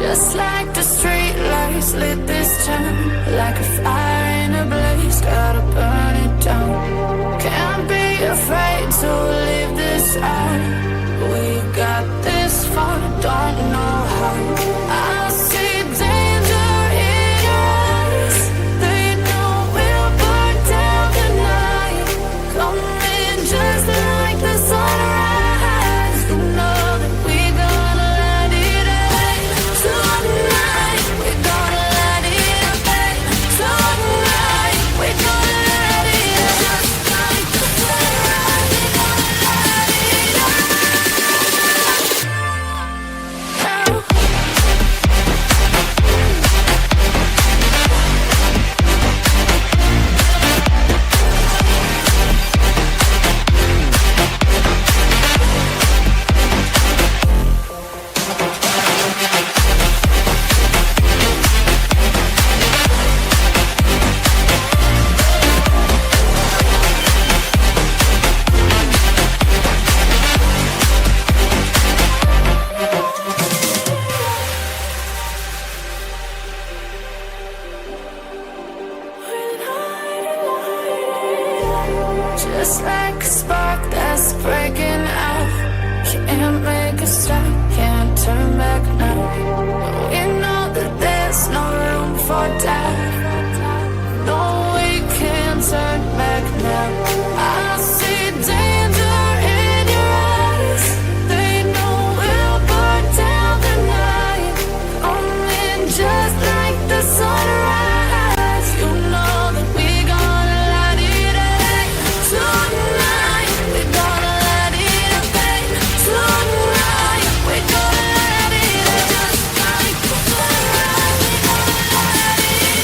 Just like the street lights lit this town, like a fire in a blaze, gotta burn it down. Can't be afraid to leave this out. We got this far, don't know how. I see danger in your eyes. They know we'll burn down the night. Coming just like the sunrise. You know that we gonna let it rain. Tonight, we gonna let it rain. Tonight, we gonna let it rain. Just like the sunrise, we gonna let it rain. Just like a spark that's breaking out. Can't make a stop, can't turn back now. We know that there's no room for doubt. No, we can't turn back now. I see danger in your eyes. They know we'll burn down the night. Coming just like the sunrise. You know that we gonna let it rain. Tonight, we gonna let it rain. Tonight, we gonna let it rain. Just like the sunrise, we gonna let it rain.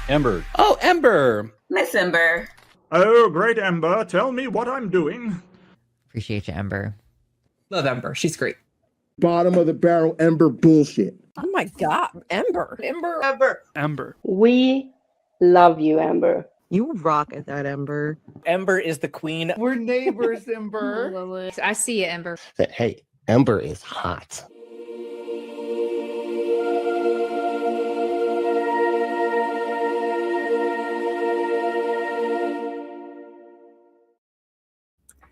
Ember. Oh, Ember. Miss Ember. Oh, great, Ember. Tell me what I'm doing. Appreciate you, Ember. Love Ember. She's great. Bottom of the barrel Ember bullshit. Oh my God, Ember. Ember. We love you, Ember. You rock at that, Ember. Ember is the queen. We're neighbors, Ember. I see you, Ember. Hey, Ember is hot.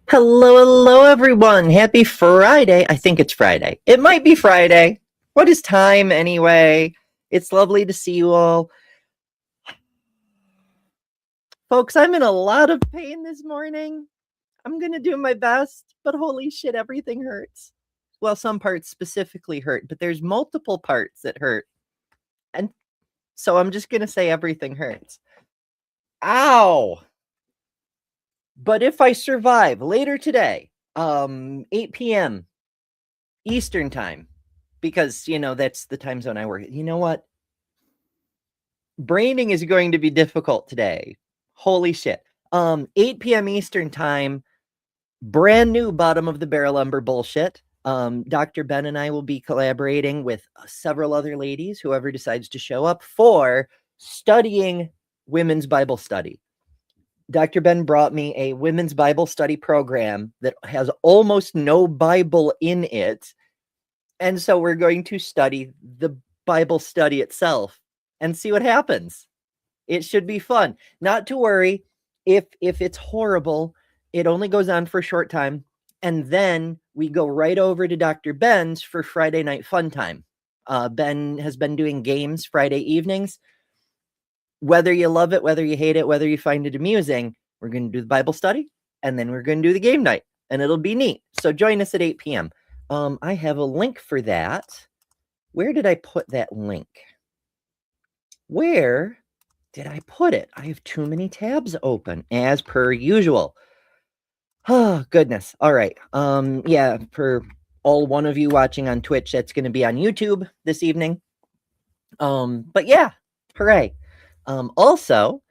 Hello, everyone. Happy Friday. I think it's Friday. It might be Friday. What is time anyway? It's lovely to see you all. Folks, I'm in a lot of pain this morning. I'm going to do my best, but holy shit, everything hurts. Well, some parts specifically hurt, but there's multiple parts that hurt. And so I'm just going to say everything hurts. Ow! But if I survive later today, 8 p.m. Eastern time, because, you know, that's the time zone I work. You know what? Braining is going to be difficult today. Holy shit. 8 p.m. Eastern time, brand new bottom of the barrel Ember bullshit. Dr. Ben and I will be collaborating with several other ladies, whoever decides to show up, for studying women's Bible study. Dr. Ben brought me a women's Bible study program that has almost no Bible in it. And so we're going to study the Bible study itself and see what happens. It should be fun. Not to worry, if it's horrible, it only goes on for a short time. And then we go right over to Dr. Ben's for Friday night fun time. Ben has been doing games Friday evenings. Whether you love it, whether you hate it, whether you find it amusing, we're going to do the Bible study. and then we're going to do the game night, and it'll be neat. So join us at 8 p.m. I have a link for that. Where did I put that link? Where did I put it? I have too many tabs open, as per usual. Oh, goodness. All right. Yeah, for all one of you watching on Twitch, that's going to be on YouTube this evening. But yeah, hooray. Also,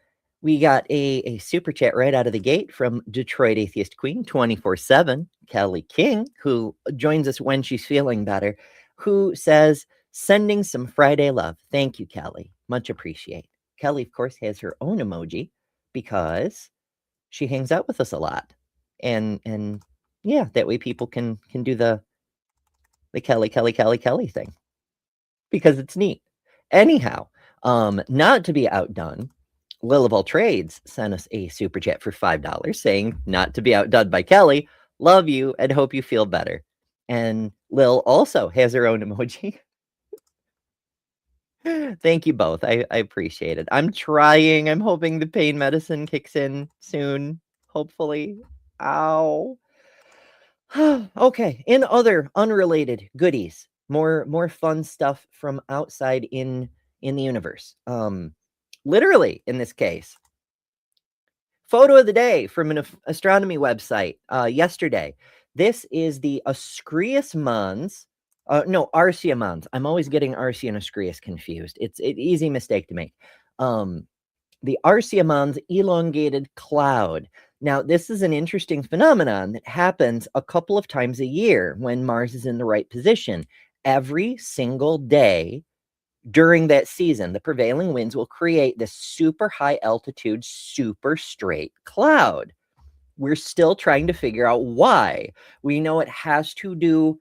we got a super chat right out of the gate from Detroit Atheist Queen 24/7, Kelly King, who joins us when she's feeling better, who says, sending some Friday love. Thank you, Kelly. Much appreciate. Kelly, of course, has her own emoji because she hangs out with us a lot. And yeah, that way people can do the Kelly thing because it's neat. Anyhow, not to be outdone, Lil of all trades sent us a super chat for $5 saying, not to be outdone by Kelly, love you and hope you feel better. And Lil also has her own emoji. Thank you both. I appreciate it. I'm trying. I'm hoping the pain medicine kicks in soon. Hopefully. Ow. Okay. In other unrelated goodies, more fun stuff from outside in the universe. Literally in this case. Photo of the day from an astronomy website yesterday. This is the Ascrius Mons. No, Arcia Mons. I'm always getting Arcia and Ascrius confused. It's an easy mistake to make. The Arcia Mons elongated cloud. Now, this is an interesting phenomenon that happens a couple of times a year when Mars is in the right position. Every single day during that season, the prevailing winds will create this super high altitude, super straight cloud. We're still trying to figure out why. We know it has to do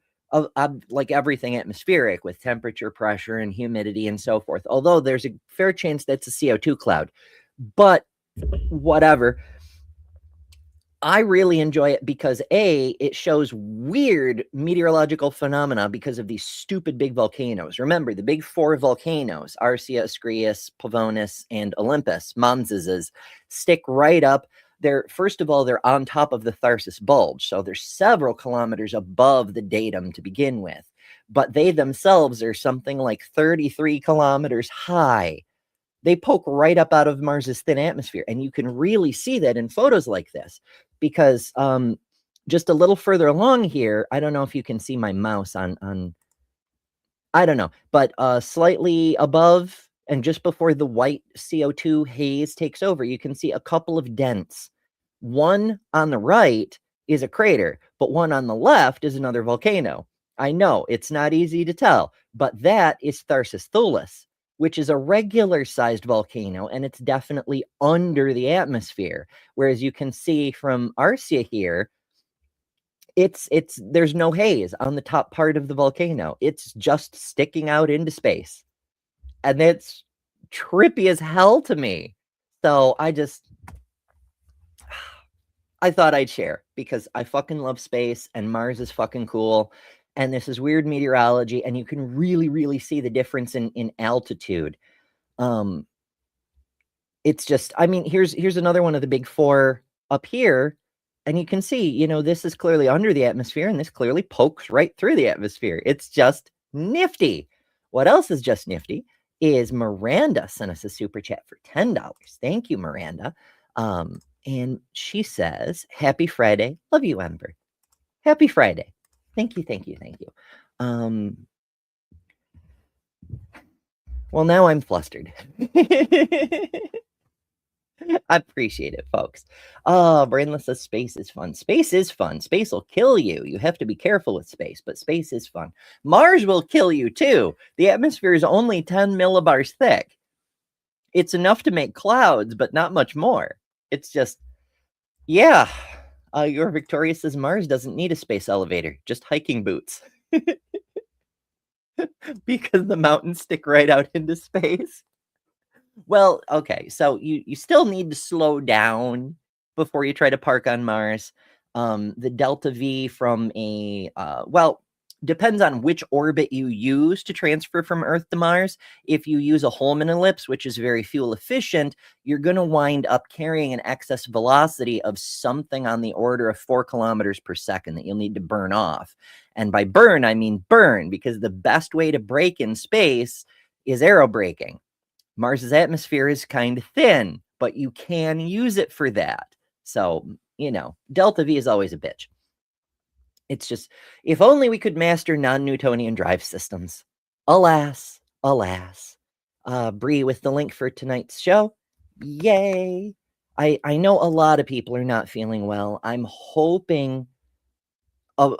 like everything atmospheric with temperature, pressure, and humidity and so forth. Although there's a fair chance that's a CO2 cloud. But whatever. I really enjoy it because it shows weird meteorological phenomena because of these stupid big volcanoes. Remember, the big four volcanoes, Arcia, Ascrius, Pavonis, and Olympus, Monses, stick right up. First of all, they're on top of the Tharsis Bulge, so they're several kilometers above the datum to begin with. But they themselves are something like 33 kilometers high. They poke right up out of Mars's thin atmosphere, and you can really see that in photos like this. Because just a little further along here, I don't know if you can see my mouse on I don't know, but slightly above and just before the white CO2 haze takes over, you can see a couple of dents. One on the right is a crater, but one on the left is another volcano. I know it's not easy to tell, but that is Tharsis Thulis, which is a regular-sized volcano, and it's definitely under the atmosphere. Whereas you can see from Arcia here, there's no haze on the top part of the volcano. It's just sticking out into space. And it's trippy as hell to me. So I thought I'd share because I fucking love space and Mars is fucking cool. And this is weird meteorology, and you can really, really see the difference in altitude. It's just, I mean, here's another one of the big four up here, and you can see, this is clearly under the atmosphere, and this clearly pokes right through the atmosphere. It's just nifty. What else is just nifty is Miranda sent us a super chat for $10. Thank you, Miranda. And she says, happy Friday. Love you, Ember. Happy Friday. Thank you. Well, now I'm flustered. I appreciate it, folks. Oh, Brainless says space is fun. Space is fun. Space will kill you. You have to be careful with space, but space is fun. Mars will kill you, too. The atmosphere is only 10 millibars thick. It's enough to make clouds, but not much more. It's just, yeah. Your Victoria says Mars doesn't need a space elevator, just hiking boots. Because the mountains stick right out into space. Well, okay, so you still need to slow down before you try to park on Mars. The delta V from depends on which orbit you use to transfer from Earth to Mars. If you use a Holman ellipse, which is very fuel efficient, you're going to wind up carrying an excess velocity of something on the order of 4 kilometers per second that you'll need to burn off. And by burn, I mean burn, because the best way to brake in space is aerobraking. Mars's atmosphere is kind of thin, but you can use it for that. So, you know, delta V is always a bitch. It's just, if only we could master non-Newtonian drive systems. Alas, alas. Bree with the link for tonight's show. Yay. I know a lot of people are not feeling well. I'm hoping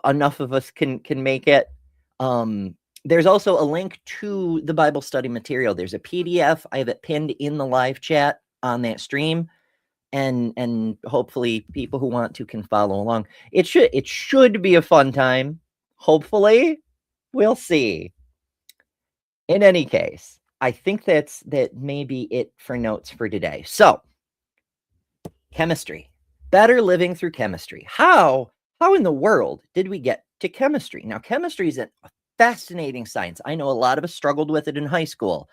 enough of us can make it. There's also a link to the Bible study material. There's a PDF. I have it pinned in the live chat on that stream. And hopefully people who want to can follow along. It should be a fun time. Hopefully, we'll see. In any case, I think that may be it for notes for today. So, chemistry. Better living through chemistry. How in the world did we get to chemistry? Now, chemistry is a fascinating science. I know a lot of us struggled with it in high school.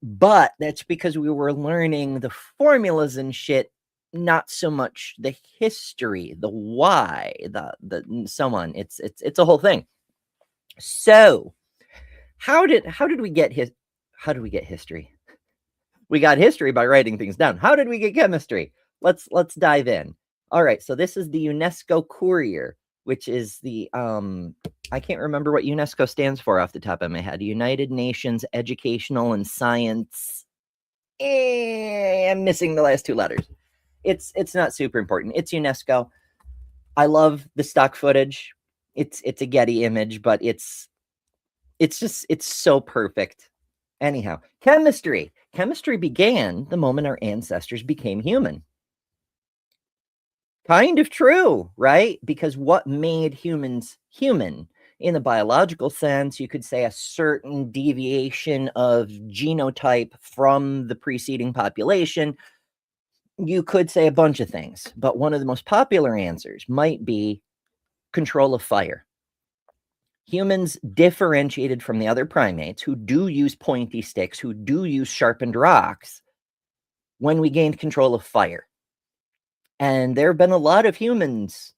But that's because we were learning the formulas and shit, not so much the history, the why, the so on. It's a whole thing. So, how did we get history? We got history by writing things down. How did we get chemistry? Let's dive in. All right, so this is the UNESCO Courier, which is the I can't remember what UNESCO stands for off the top of my head. United Nations Educational and Science. I'm missing the last 2 letters. It's not super important. It's UNESCO. I love the stock footage. It's a Getty image, but it's so perfect. Anyhow, chemistry. Chemistry began the moment our ancestors became human. Kind of true, right? Because what made humans human? In the biological sense, you could say a certain deviation of genotype from the preceding population. You could say a bunch of things, but one of the most popular answers might be control of fire. Humans differentiated from the other primates who do use pointy sticks, who do use sharpened rocks, when we gained control of fire. And there have been a lot of humans,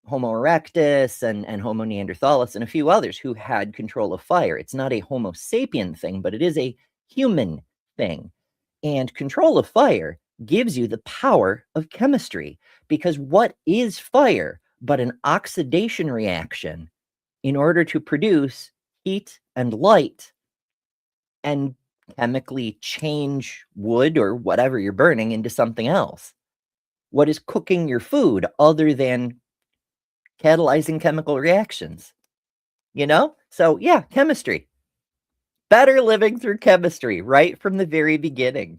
Homo erectus and Homo neanderthalis and a few others, who had control of fire. It's not a Homo sapien thing, but it is a human thing. And control of fire gives you the power of chemistry, because what is fire but an oxidation reaction in order to produce heat and light and chemically change wood or whatever you're burning into something else? What is cooking your food other than catalyzing chemical reactions? You know? So yeah, chemistry. Better living through chemistry right from the very beginning.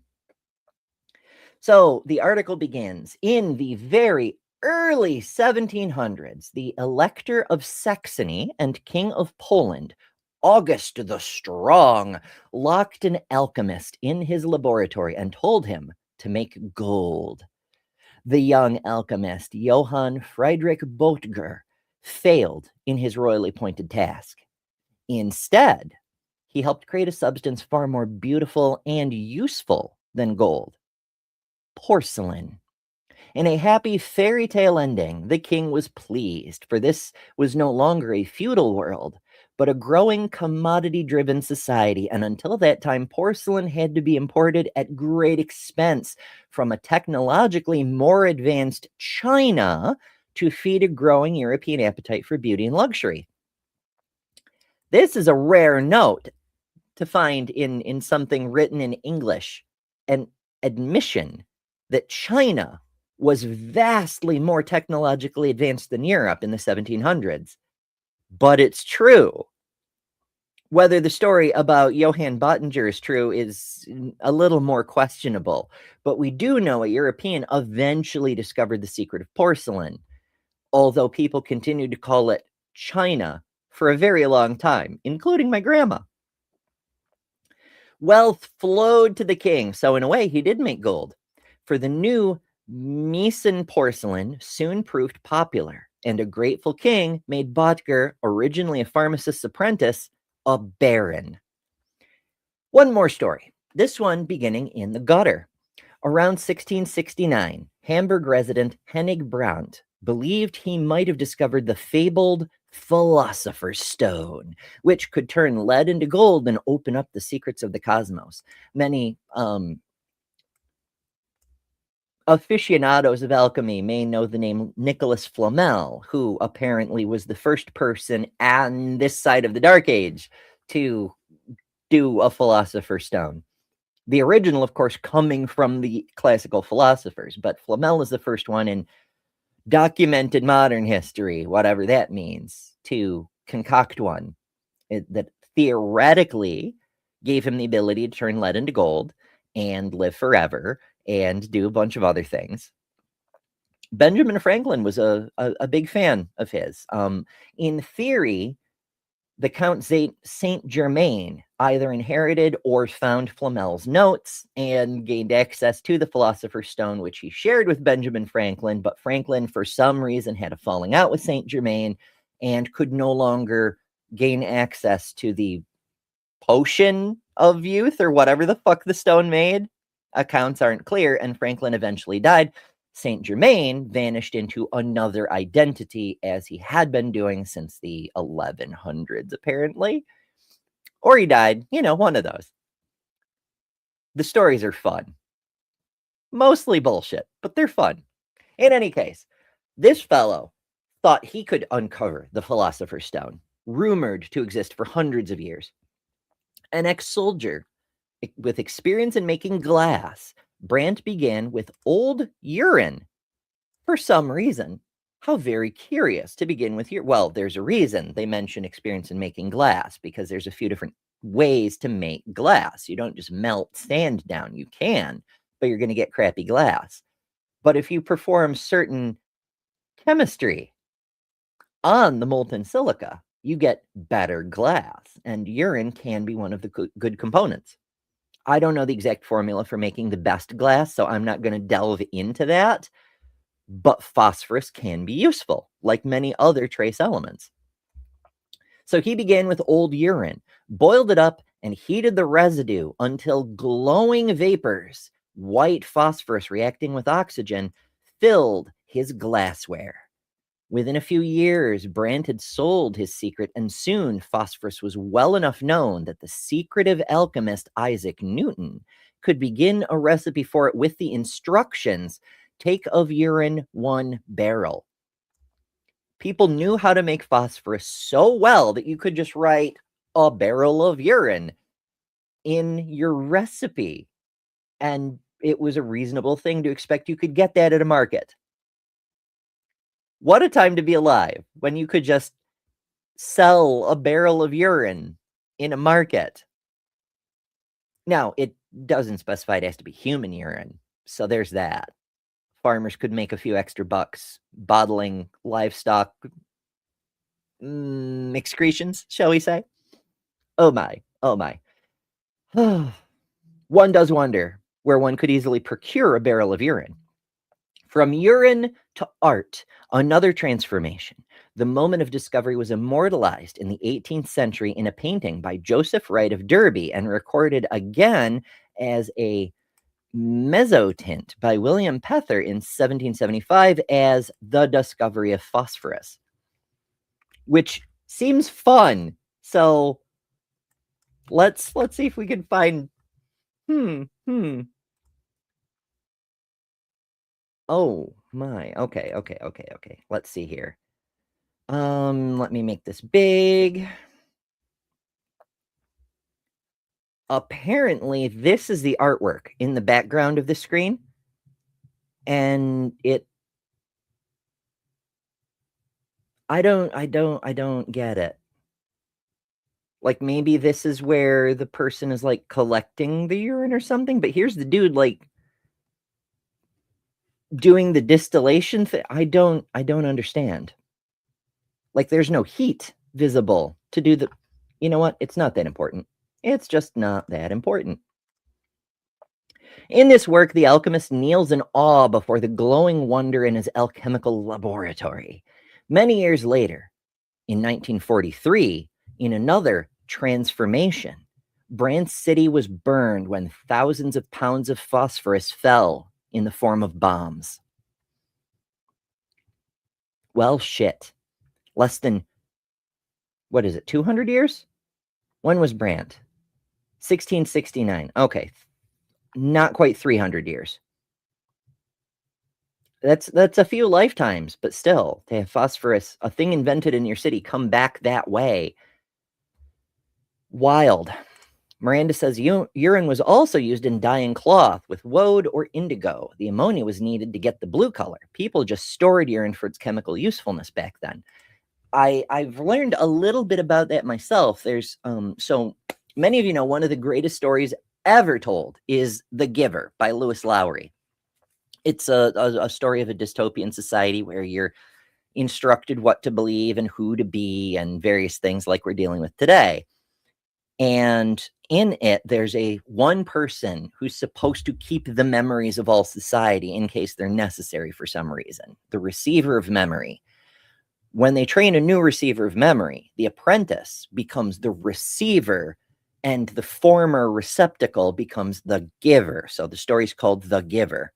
So the article begins in the very early 1700s. The Elector of Saxony and King of Poland, August the Strong, locked an alchemist in his laboratory and told him to make gold. The young alchemist, Johann Friedrich Bottger, failed in his royally appointed task. Instead, he helped create a substance far more beautiful and useful than gold: porcelain. In a happy fairy tale ending, the king was pleased, for this was no longer a feudal world, but a growing commodity-driven society, and until that time, porcelain had to be imported at great expense from a technologically more advanced China to feed a growing European appetite for beauty and luxury. This is a rare note to find in something written in English, an admission that China was vastly more technologically advanced than Europe in the 1700s. But it's true. Whether the story about Johann Bottger is true is a little more questionable, but we do know a European eventually discovered the secret of porcelain, although people continued to call it China for a very long time, including my grandma. Wealth flowed to the king, so in a way he did make gold, for the new Meissen porcelain soon proved popular, and a grateful king made Botger, originally a pharmacist's apprentice, a baron. One more story, this one beginning in the gutter. Around 1669, Hamburg resident Hennig Brandt believed he might have discovered the fabled Philosopher's Stone, which could turn lead into gold and open up the secrets of the cosmos. Many aficionados of alchemy may know the name Nicholas Flamel, who apparently was the first person on this side of the Dark Age to do a Philosopher's Stone. The original, of course, coming from the classical philosophers, but Flamel is the first one in documented modern history, whatever that means, to concoct one that theoretically gave him the ability to turn lead into gold and live forever and do a bunch of other things. Benjamin Franklin was a big fan of his. In theory, the Count Saint Germain either inherited or found Flamel's notes and gained access to the Philosopher's Stone, which he shared with Benjamin Franklin, but Franklin, for some reason, had a falling out with Saint Germain and could no longer gain access to the potion of youth or whatever the fuck the stone made. Accounts aren't clear, and Franklin eventually died. Saint Germain vanished into another identity, as he had been doing since the 1100s, apparently. Or he died, one of those. The stories are fun. Mostly bullshit, but they're fun. In any case, this fellow thought he could uncover the Philosopher's Stone, rumored to exist for hundreds of years. An ex-soldier with experience in making glass, Brandt began with old urine. For some reason. How very curious to begin with here. Well, there's a reason they mention experience in making glass, because there's a few different ways to make glass. You don't just melt sand down. You can, but you're going to get crappy glass. But if you perform certain chemistry on the molten silica, you get better glass, and urine can be one of the good components. I don't know the exact formula for making the best glass, so I'm not going to delve into that. But phosphorus can be useful, like many other trace elements. So he began with old urine, boiled it up, and heated the residue until glowing vapors, white phosphorus reacting with oxygen, filled his glassware. Within a few years, Brandt had sold his secret, and soon phosphorus was well enough known that the secretive alchemist Isaac Newton could begin a recipe for it with the instructions: take of urine 1 barrel. People knew how to make phosphorus so well that you could just write a barrel of urine in your recipe. And it was a reasonable thing to expect you could get that at a market. What a time to be alive when you could just sell a barrel of urine in a market. Now, it doesn't specify it has to be human urine, so there's that. Farmers could make a few extra bucks bottling livestock excretions, shall we say? Oh my. One does wonder where one could easily procure a barrel of urine. From urine to art, another transformation. The moment of discovery was immortalized in the 18th century in a painting by Joseph Wright of Derby and recorded again as a mezzotint by William Pether in 1775 as the discovery of phosphorus, which seems fun. So let's see if we can find oh my, okay. Let's see here. Let me make this big. Apparently, this is the artwork in the background of the screen, and I don't get it. Like, maybe this is where the person is like collecting the urine or something, but here's the dude like doing the distillation thing. I don't understand. Like, there's no heat visible to do the, you know what? It's not that important. It's just not that important. In this work, the alchemist kneels in awe before the glowing wonder in his alchemical laboratory. Many years later, in 1943, in another transformation, Brand City was burned when thousands of pounds of phosphorus fell in the form of bombs. Well, shit. Less than, 200 years? When was Brand? 1669. Okay. Not quite 300 years. That's a few lifetimes, but still, to have phosphorus, a thing invented in your city, come back that way. Wild. Miranda says urine was also used in dyeing cloth with woad or indigo. The ammonia was needed to get the blue color. People just stored urine for its chemical usefulness back then. I've learned a little bit about that myself. There's so many of you know one of the greatest stories ever told is The Giver by Lewis Lowry. It's a story of a dystopian society where you're instructed what to believe and who to be and various things like we're dealing with today. And in it, there's one person who's supposed to keep the memories of all society in case they're necessary for some reason, the receiver of memory. When they train a new receiver of memory, the apprentice becomes the receiver and the former receptacle becomes the giver. So the story's called The Giver.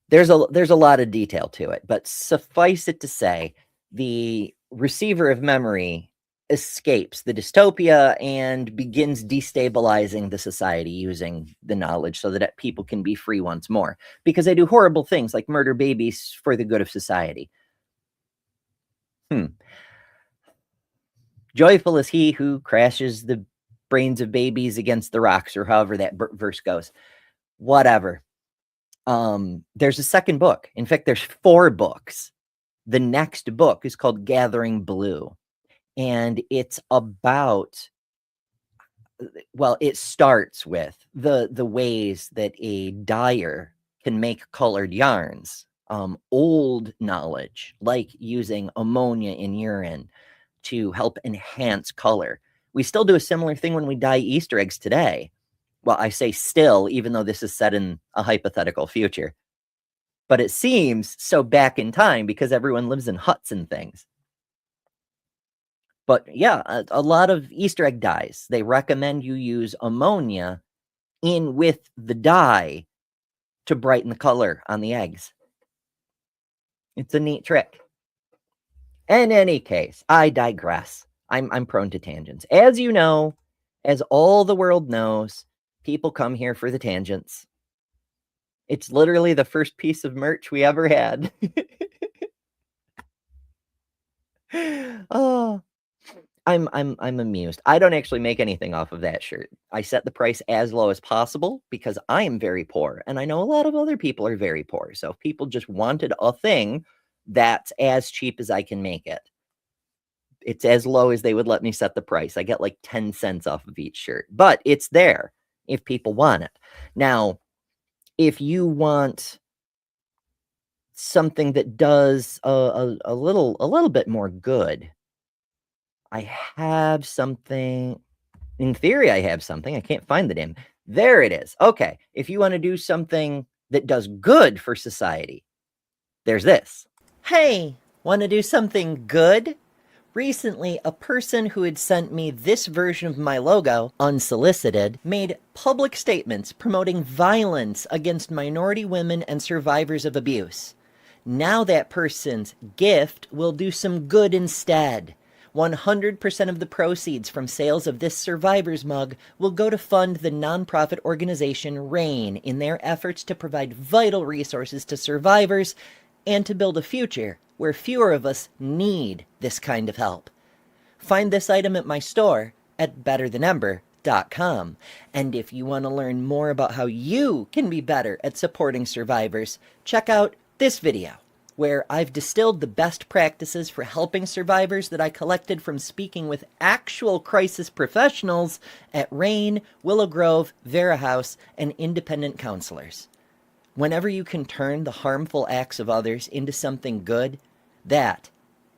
There's a lot of detail to it, but suffice it to say, the receiver of memory escapes the dystopia and begins destabilizing the society using the knowledge so that people can be free once more, because they do horrible things like murder babies for the good of society. Joyful is he who crashes the brains of babies against the rocks, or however that verse goes. Whatever. There's a second book. In fact, there's 4 books. The next book is called Gathering Blue. And it's about, well, it starts with the ways that a dyer can make colored yarns. Old knowledge, like using ammonia in urine to help enhance color. We still do a similar thing when we dye Easter eggs today. Well, I say still, even though this is set in a hypothetical future. But it seems so back in time because everyone lives in huts and things. But yeah, a lot of Easter egg dyes, they recommend you use ammonia in with the dye to brighten the color on the eggs. It's a neat trick. In any case, I digress. I'm prone to tangents. As you know, as all the world knows, people come here for the tangents. It's literally the first piece of merch we ever had. Oh, I'm amused. I don't actually make anything off of that shirt. I set the price as low as possible because I am very poor, and I know a lot of other people are very poor. So if people just wanted a thing that's as cheap as I can make it, it's as low as they would let me set the price. I get like 10 cents off of each shirt, but it's there if people want it. Now, if you want something that does a little bit more good, I have something. In theory, I have something. I can't find the damn. There it is. Okay. If you want to do something that does good for society, there's this. Hey, want to do something good? Recently, a person who had sent me this version of my logo, unsolicited, made public statements promoting violence against minority women and survivors of abuse. Now that person's gift will do some good instead. 100% of the proceeds from sales of this survivor's mug will go to fund the nonprofit organization RAIN in their efforts to provide vital resources to survivors and to build a future where fewer of us need this kind of help. Find this item at my store at betterthanember.com. And if you want to learn more about how you can be better at supporting survivors, check out this video, where I've distilled the best practices for helping survivors that I collected from speaking with actual crisis professionals at RAIN, Willow Grove, Vera House, and independent counselors. Whenever you can turn the harmful acts of others into something good, that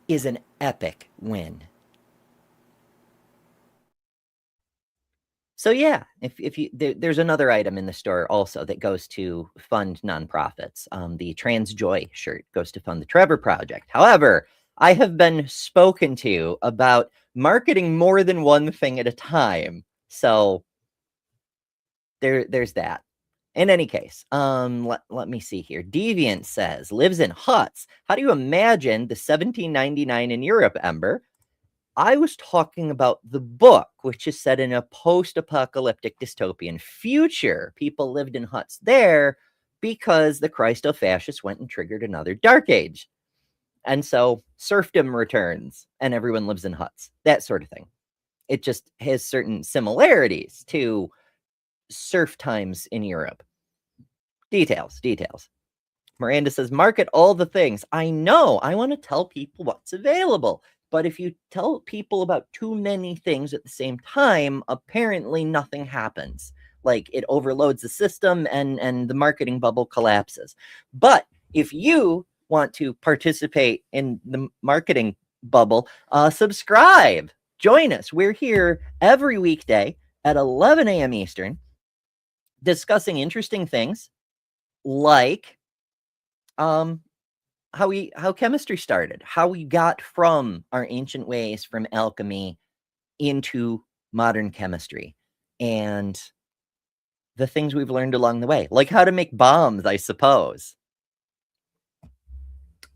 is an epic win. So yeah, if you there's another item in the store also that goes to fund nonprofits. The Trans Joy shirt goes to fund the Trevor Project. However, I have been spoken to about marketing more than one thing at a time. So there's that. In any case, let me see here. Deviant says, lives in huts. How do you imagine the 1799 in Europe, Ember? I was talking about the book, which is set in a post-apocalyptic dystopian future. People lived in huts there because the Christo-fascists went and triggered another dark age. And so serfdom returns and everyone lives in huts, that sort of thing. It just has certain similarities to serf times in Europe. Details. Miranda says, market all the things. I know. I want to tell people what's available. But if you tell people about too many things at the same time, apparently nothing happens. Like it overloads the system and the marketing bubble collapses. But if you want to participate in the marketing bubble, subscribe. Join us. We're here every weekday at 11 a.m. Eastern discussing interesting things like how chemistry started, how we got from our ancient ways from alchemy into modern chemistry, and the things we've learned along the way, like how to make bombs, I suppose.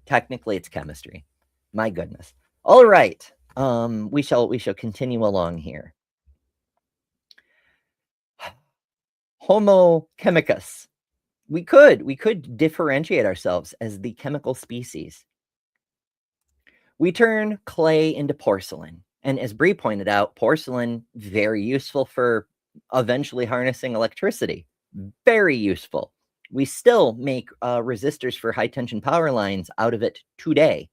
Technically, it's chemistry. My goodness. All right. We shall continue along here. Homo chemicus. We could differentiate ourselves as the chemical species. We turn clay into porcelain. And as Bree pointed out, porcelain, very useful for eventually harnessing electricity. Very useful. We still make resistors for high tension power lines out of it today.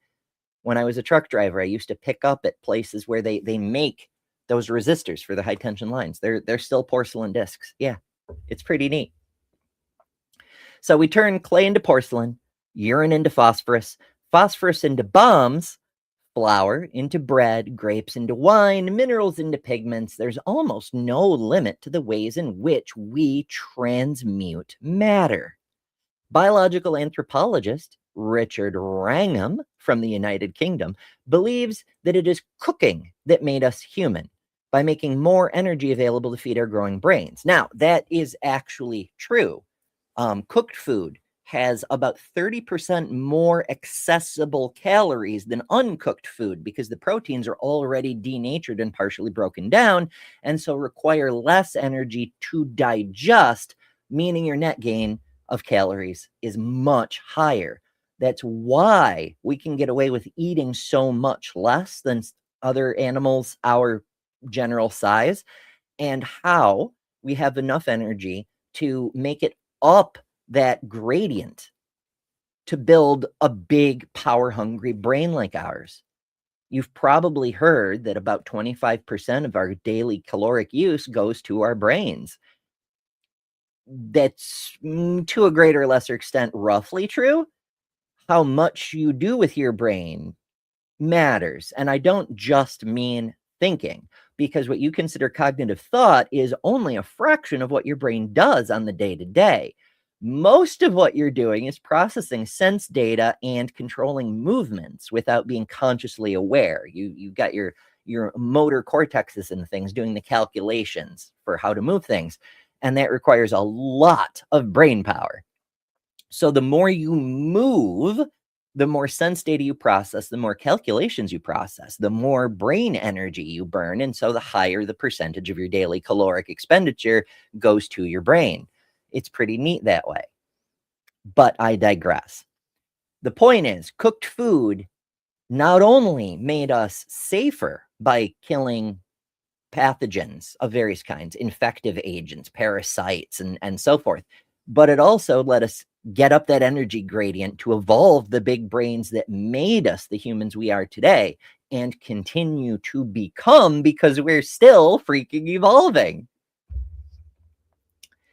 When I was a truck driver, I used to pick up at places where they make those resistors for the high tension lines. They're still porcelain discs. Yeah, it's pretty neat. So we turn clay into porcelain, urine into phosphorus, phosphorus into bombs, flour into bread, grapes into wine, minerals into pigments. There's almost no limit to the ways in which we transmute matter. Biological anthropologist Richard Wrangham from the United Kingdom believes that it is cooking that made us human by making more energy available to feed our growing brains. Now, that is actually true. Cooked food has about 30% more accessible calories than uncooked food because the proteins are already denatured and partially broken down, and so require less energy to digest, meaning your net gain of calories is much higher. That's why we can get away with eating so much less than other animals our general size, and how we have enough energy to make it up that gradient to build a big, power-hungry brain like ours. You've probably heard that about 25% of our daily caloric use goes to our brains. That's to a greater or lesser extent roughly true. How much you do with your brain matters. And I don't just mean thinking, because what you consider cognitive thought is only a fraction of what your brain does on the day-to-day. Most of what you're doing is processing sense data and controlling movements without being consciously aware. You've got your motor cortexes and things doing the calculations for how to move things. And that requires a lot of brain power. So the more you move, the more sense data you process, the more calculations you process, the more brain energy you burn. And so the higher the percentage of your daily caloric expenditure goes to your brain. It's pretty neat that way. But I digress. The point is, cooked food not only made us safer by killing pathogens of various kinds, infective agents, parasites, and so forth, but it also let us get up that energy gradient to evolve the big brains that made us the humans we are today and continue to become, because we're still freaking evolving.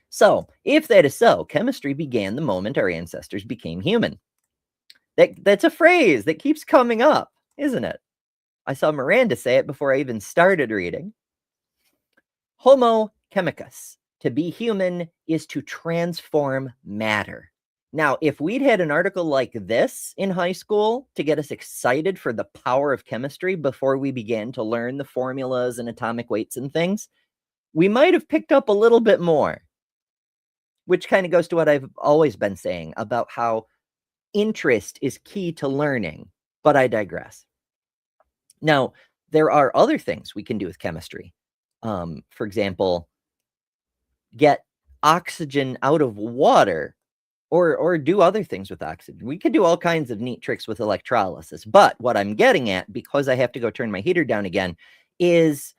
So, if that is so, chemistry began the moment our ancestors became human. That's a phrase that keeps coming up, isn't it? I saw Miranda say it before I even started reading. Homo chemicus. To be human is to transform matter. Now, if we'd had an article like this in high school to get us excited for the power of chemistry before we began to learn the formulas and atomic weights and things, we might have picked up a little bit more, which kind of goes to what I've always been saying about how interest is key to learning, but I digress. Now, there are other things we can do with chemistry. For example, get oxygen out of water or do other things with oxygen. We could do all kinds of neat tricks with electrolysis. But what I'm getting at, because I have to go turn my heater down again, is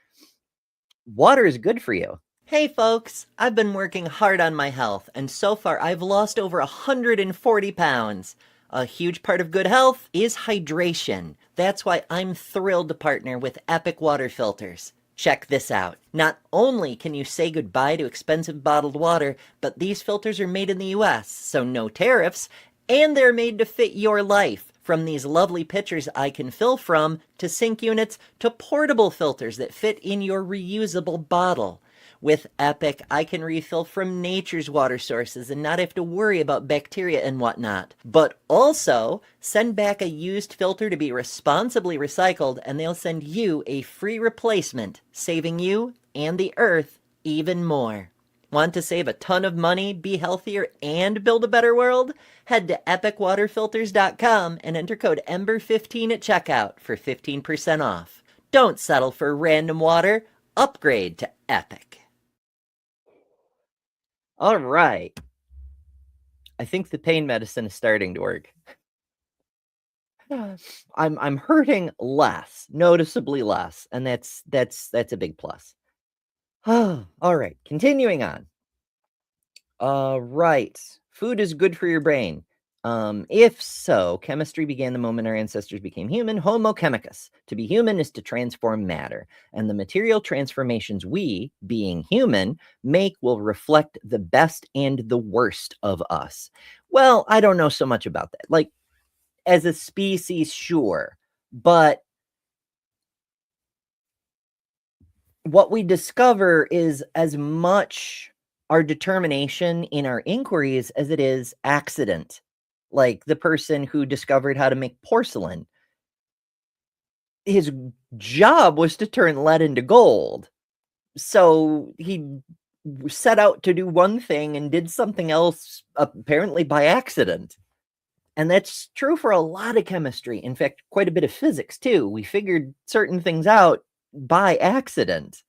water is good for you. Hey folks, I've been working hard on my health, and so far I've lost over 140 pounds. A huge part of good health is hydration. That's why I'm thrilled to partner with Epic Water Filters. Check this out. Not only can you say goodbye to expensive bottled water, but these filters are made in the US, so no tariffs, and they're made to fit your life. From these lovely pitchers I can fill from, to sink units, to portable filters that fit in your reusable bottle. With Epic, I can refill from nature's water sources and not have to worry about bacteria and whatnot. But also, send back a used filter to be responsibly recycled, and they'll send you a free replacement, saving you and the earth even more. Want to save a ton of money, be healthier, and build a better world? Head to epicwaterfilters.com and enter code EMBER15 at checkout for 15% off. Don't settle for random water. Upgrade to Epic. All right. I think the pain medicine is starting to work. I'm hurting less, noticeably less, and that's a big plus. All right, continuing on. Right. Food is good for your brain. If so, chemistry began the moment our ancestors became human. Homo chemicus. To be human is to transform matter, and the material transformations we, being human, make will reflect the best and the worst of us. Well, I don't know so much about that. Like, as a species, sure, but what we discover is as much our determination in our inquiries as it is accident. Like the person who discovered how to make porcelain. His job was to turn lead into gold. So he set out to do one thing and did something else, apparently by accident. And that's true for a lot of chemistry. In fact, quite a bit of physics too. We figured certain things out by accident.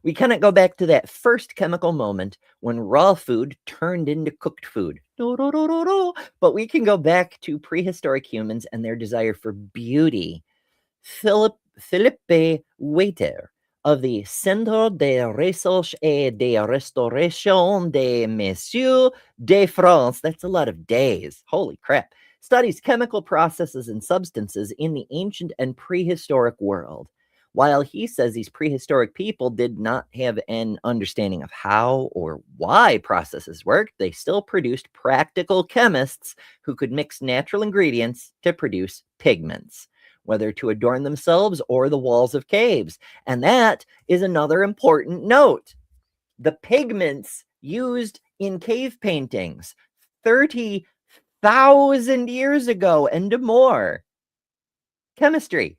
We cannot go back to that first chemical moment when raw food turned into cooked food. But we can go back to prehistoric humans and their desire for beauty. Philippe Waiter of the Centre de Recherche et de Restauration des Messieurs de France, that's a lot of days, holy crap, studies chemical processes and substances in the ancient and prehistoric world. While he says these prehistoric people did not have an understanding of how or why processes worked, they still produced practical chemists who could mix natural ingredients to produce pigments, whether to adorn themselves or the walls of caves. And that is another important note. The pigments used in cave paintings 30,000 years ago and more. Chemistry.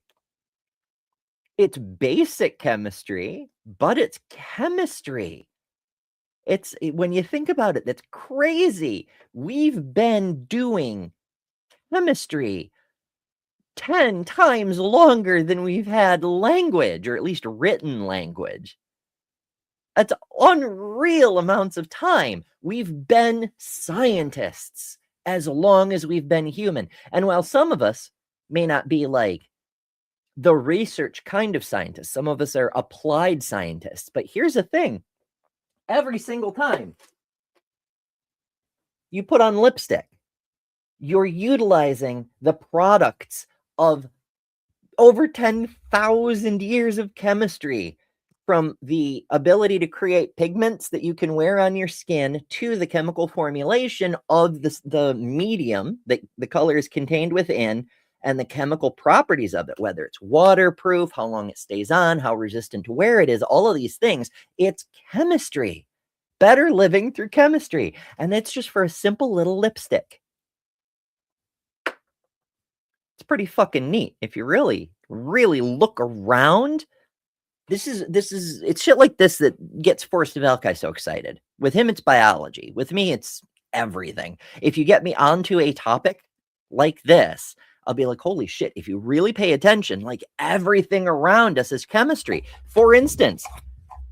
It's basic chemistry, but it's chemistry. When you think about it, that's crazy. We've been doing chemistry 10 times longer than we've had language, or at least written language. That's unreal amounts of time. We've been scientists as long as we've been human. And while some of us may not be like the research kind of scientists, some of us are applied scientists. But here's the thing. Every single time you put on lipstick, you're utilizing the products of over 10,000 years of chemistry, from the ability to create pigments that you can wear on your skin to the chemical formulation of the medium that the color is contained within, and the chemical properties of it, whether it's waterproof, how long it stays on, how resistant to wear it is, all of these things. It's chemistry. Better living through chemistry. And that's just for a simple little lipstick. It's pretty fucking neat. If you really, really look around, it's shit like this that gets Forrest Valkai so excited. With him, it's biology. With me, it's everything. If you get me onto a topic like this, I'll be like, holy shit, if you really pay attention, like everything around us is chemistry. For instance,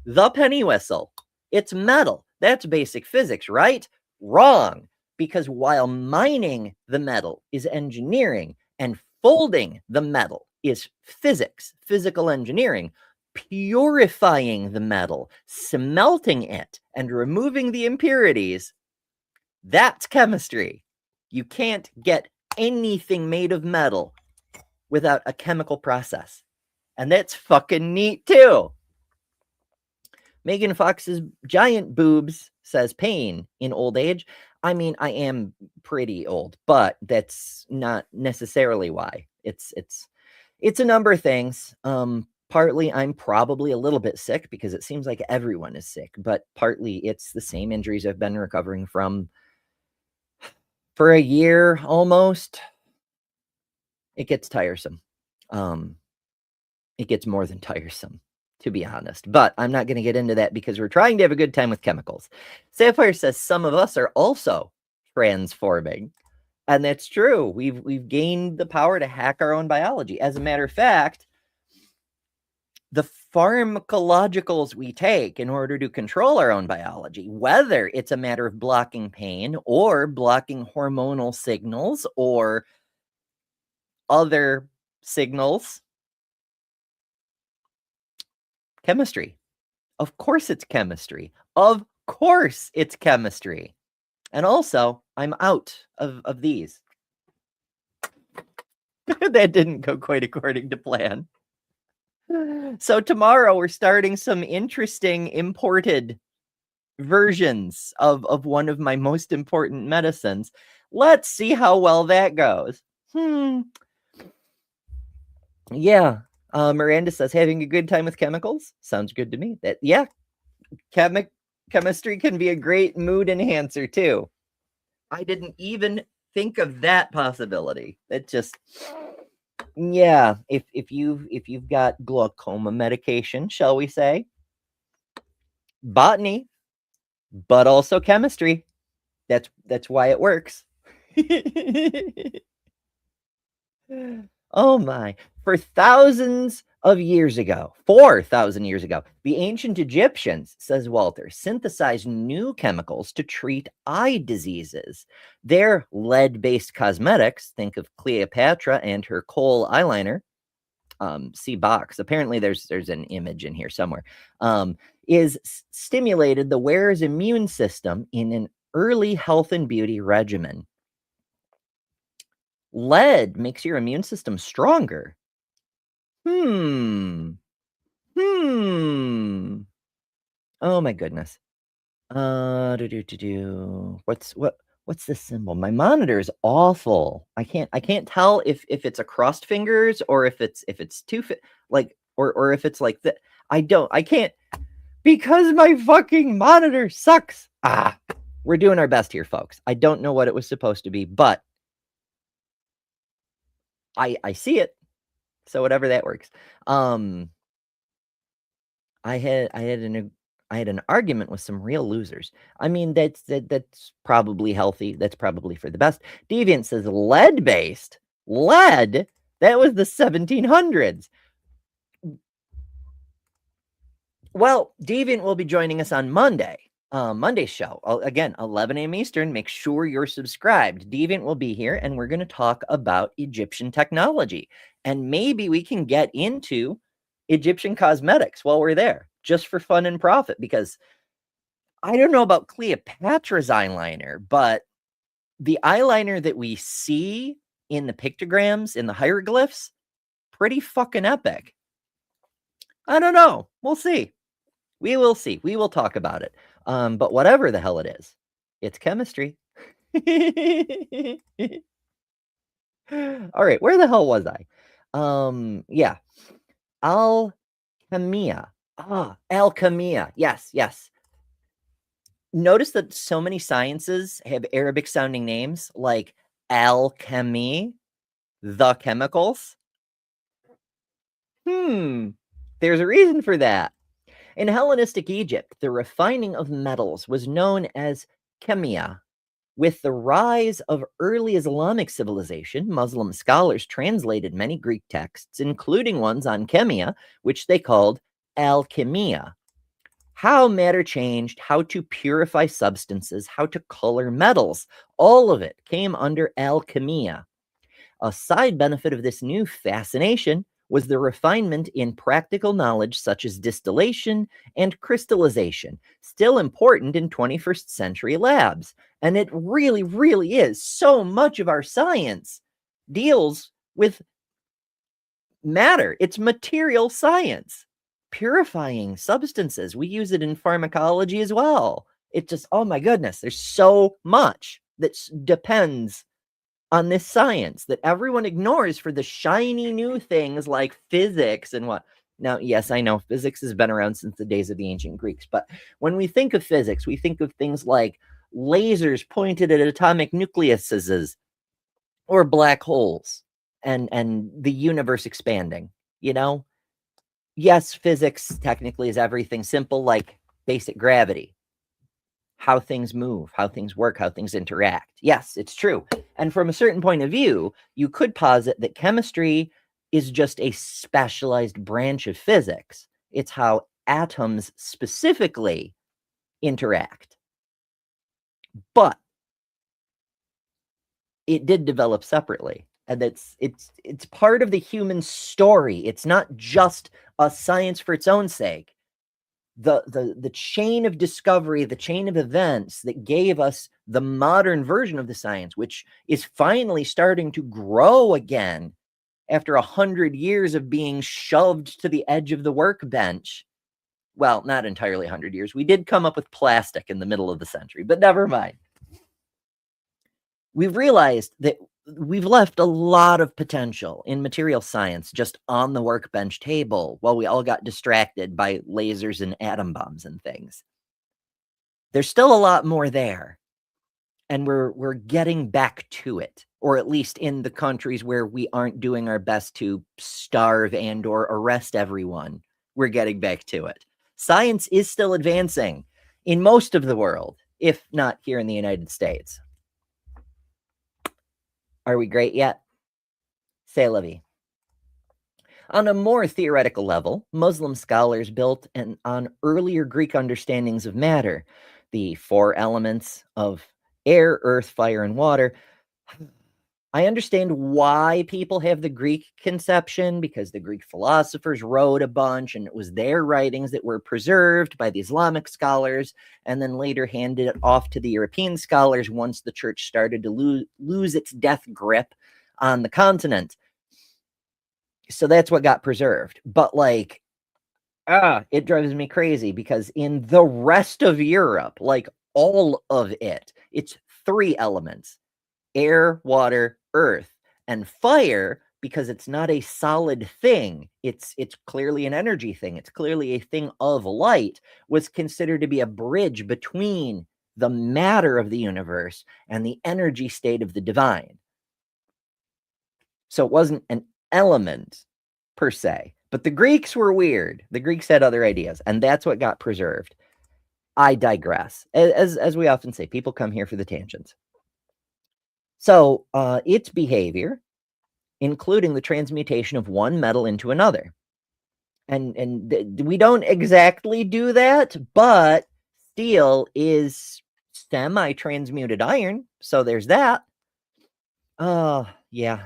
the penny whistle, it's metal. That's basic physics, right? Wrong. Because while mining the metal is engineering and folding the metal is physics, physical engineering, purifying the metal, smelting it, and removing the impurities, that's chemistry. You can't get anything made of metal without a chemical process. And that's fucking neat too. Megan Fox's giant boobs says pain in old age. I mean, I am pretty old, but that's not necessarily why. It's a number of things. Partly I'm probably a little bit sick because it seems like everyone is sick, but partly it's the same injuries I've been recovering from for a year almost. It gets tiresome. It gets more than tiresome, to be honest. But I'm not going to get into that because we're trying to have a good time with chemicals. Sapphire says some of us are also transforming. And that's true. We've gained the power to hack our own biology. As a matter of fact, the pharmacologicals we take in order to control our own biology, whether it's a matter of blocking pain or blocking hormonal signals or other signals, chemistry. Of course it's chemistry. Of course it's chemistry. And also, I'm out of these. That didn't go quite according to plan. So tomorrow we're starting some interesting imported versions of one of my most important medicines. Let's see how well that goes. Yeah. Miranda says, having a good time with chemicals? Sounds good to me. Yeah. Chemistry can be a great mood enhancer too. I didn't even think of that possibility. It just... Yeah, if you've got glaucoma medication, shall we say, botany, but also chemistry. That's why it works. Oh my. For 4,000 years ago, the ancient Egyptians, says Walter, synthesized new chemicals to treat eye diseases. Their lead-based cosmetics, think of Cleopatra and her kohl eyeliner, see box. Apparently there's an image in here somewhere, is stimulated the wearer's immune system in an early health and beauty regimen. Lead makes your immune system stronger. Oh my goodness. What's this symbol? My monitor is awful. I can't tell if it's across fingers or if it's two like or if it's like that. I can't, because my fucking monitor sucks. We're doing our best here, folks. I don't know what it was supposed to be, but I see it. So whatever that works. I had an argument with some real losers. I mean, that's probably healthy. That's probably for the best. Deviant says lead-based. Lead? That was the 1700s. Well, Deviant will be joining us on Monday. Monday's show. Again, 11 a.m. Eastern. Make sure you're subscribed. Deviant will be here, and we're going to talk about Egyptian technology. And maybe we can get into Egyptian cosmetics while we're there, just for fun and profit, because I don't know about Cleopatra's eyeliner, but the eyeliner that we see in the pictograms, in the hieroglyphs, pretty fucking epic. I don't know. We'll see. We will see. We will talk about it. But whatever the hell it is, it's chemistry. All right, where the hell was I? Yeah. Alchemia. Alchemia. Yes. Notice that so many sciences have Arabic sounding names like alchemy, the chemicals. There's a reason for that. In Hellenistic Egypt, the refining of metals was known as chemia. With the rise of early Islamic civilization, Muslim scholars translated many Greek texts, including ones on chemia, which they called alchemia. How matter changed, how to purify substances, how to color metals, all of it came under alchemia. A side benefit of this new fascination was the refinement in practical knowledge such as distillation and crystallization, still important in 21st century labs. And it really, really is. So much of our science deals with matter. It's material science. Purifying substances, we use it in pharmacology as well. It just, oh my goodness, there's so much that depends on this science that everyone ignores for the shiny new things like physics and what. Now, yes, I know physics has been around since the days of the ancient Greeks, but when we think of physics, we think of things like lasers pointed at atomic nucleuses or black holes and the universe expanding, you know? Yes, physics technically is everything simple like basic gravity. How things move, how things work, how things interact. Yes, it's true. And from a certain point of view, you could posit that chemistry is just a specialized branch of physics. It's how atoms specifically interact. But it did develop separately. And it's part of the human story. It's not just a science for its own sake. The chain of discovery, the chain of events that gave us the modern version of the science, which is finally starting to grow again after 100 years of being shoved to the edge of the workbench. Well, not entirely 100 years. We did come up with plastic in the middle of the century, but never mind. We've realized that we've left a lot of potential in material science just on the workbench table while we all got distracted by lasers and atom bombs and things. There's still a lot more there, and we're getting back to it, or at least in the countries where we aren't doing our best to starve and or arrest everyone, we're getting back to it. Science is still advancing in most of the world, if not here in the United States. Are we great yet? C'est la vie. On a more theoretical level, Muslim scholars built on earlier Greek understandings of matter, the four elements of air, earth, fire, and water. I understand why people have the Greek conception, because the Greek philosophers wrote a bunch, and it was their writings that were preserved by the Islamic scholars, and then later handed it off to the European scholars once the church started to lose its death grip on the continent. So that's what got preserved. But like, it drives me crazy because in the rest of Europe, like all of it, it's three elements: air, water, earth, and fire, because it's not a solid thing. It's clearly an energy thing. It's clearly a thing of light, was considered to be a bridge between the matter of the universe and the energy state of the divine. So it wasn't an element per se, but the Greeks were weird. The Greeks had other ideas, and that's what got preserved. I digress. As we often say, people come here for the tangents. So its behavior, including the transmutation of one metal into another. And we don't exactly do that, but steel is semi-transmuted iron, so there's that. Yeah.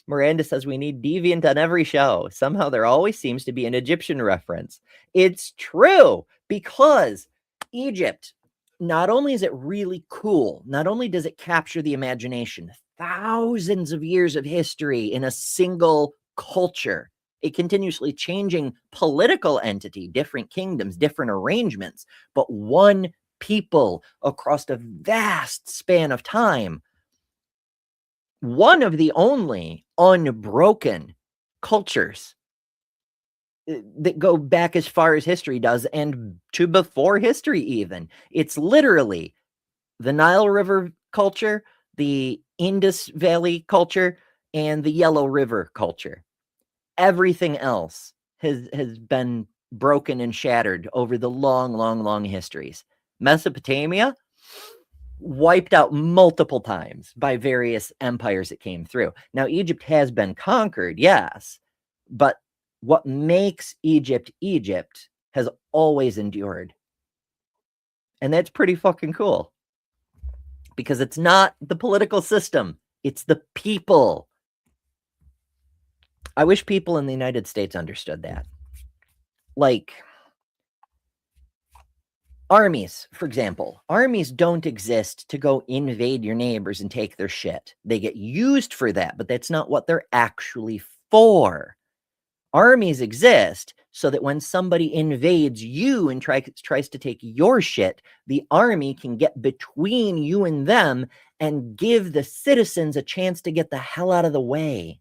Miranda says we need deviant on every show. Somehow there always seems to be an Egyptian reference. It's true, because Egypt, not only is it really cool, not only does it capture the imagination, thousands of years of history in a single culture, a continuously changing political entity, different kingdoms, different arrangements, but one people across a vast span of time. one of the only unbroken cultures that go back as far as history does, and to before history even. It's literally the Nile River culture, the Indus Valley culture, and the Yellow River culture. Everything else has been broken and shattered over the long histories. Mesopotamia wiped out multiple times by various empires that came through. Now, Egypt has been conquered, yes, but what makes Egypt Egypt has always endured. And that's pretty fucking cool. Because it's not the political system, it's the people. I wish people in the United States understood that. Like, armies, for example. Armies don't exist to go invade your neighbors and take their shit. They get used for that, but that's not what they're actually for. Armies exist so that when somebody invades you and tries to take your shit, the army can get between you and them and give the citizens a chance to get the hell out of the way.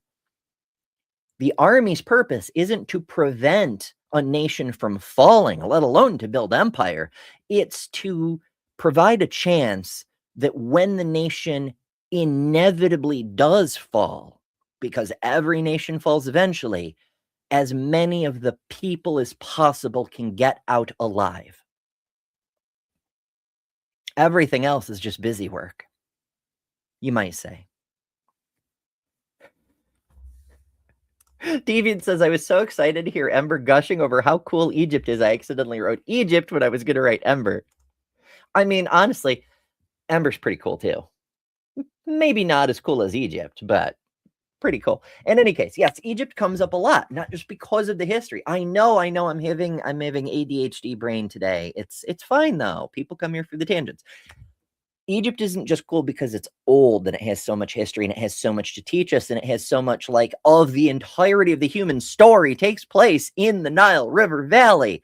The army's purpose isn't to prevent a nation from falling, let alone to build empire. It's to provide a chance that when the nation inevitably does fall, because every nation falls eventually, as many of the people as possible can get out alive. Everything else is just busy work, you might say. Deviant says, I was so excited to hear Ember gushing over how cool Egypt is. I accidentally wrote Egypt when I was going to write Ember. I mean, honestly, Ember's pretty cool too. Maybe not as cool as Egypt, but pretty cool. In any case, yes, Egypt comes up a lot, not just because of the history. I know I'm having ADHD brain today. It's fine though. People come here for the tangents. Egypt isn't just cool because it's old and it has so much history and it has so much to teach us and it has so much, like, of the entirety of the human story takes place in the Nile River Valley,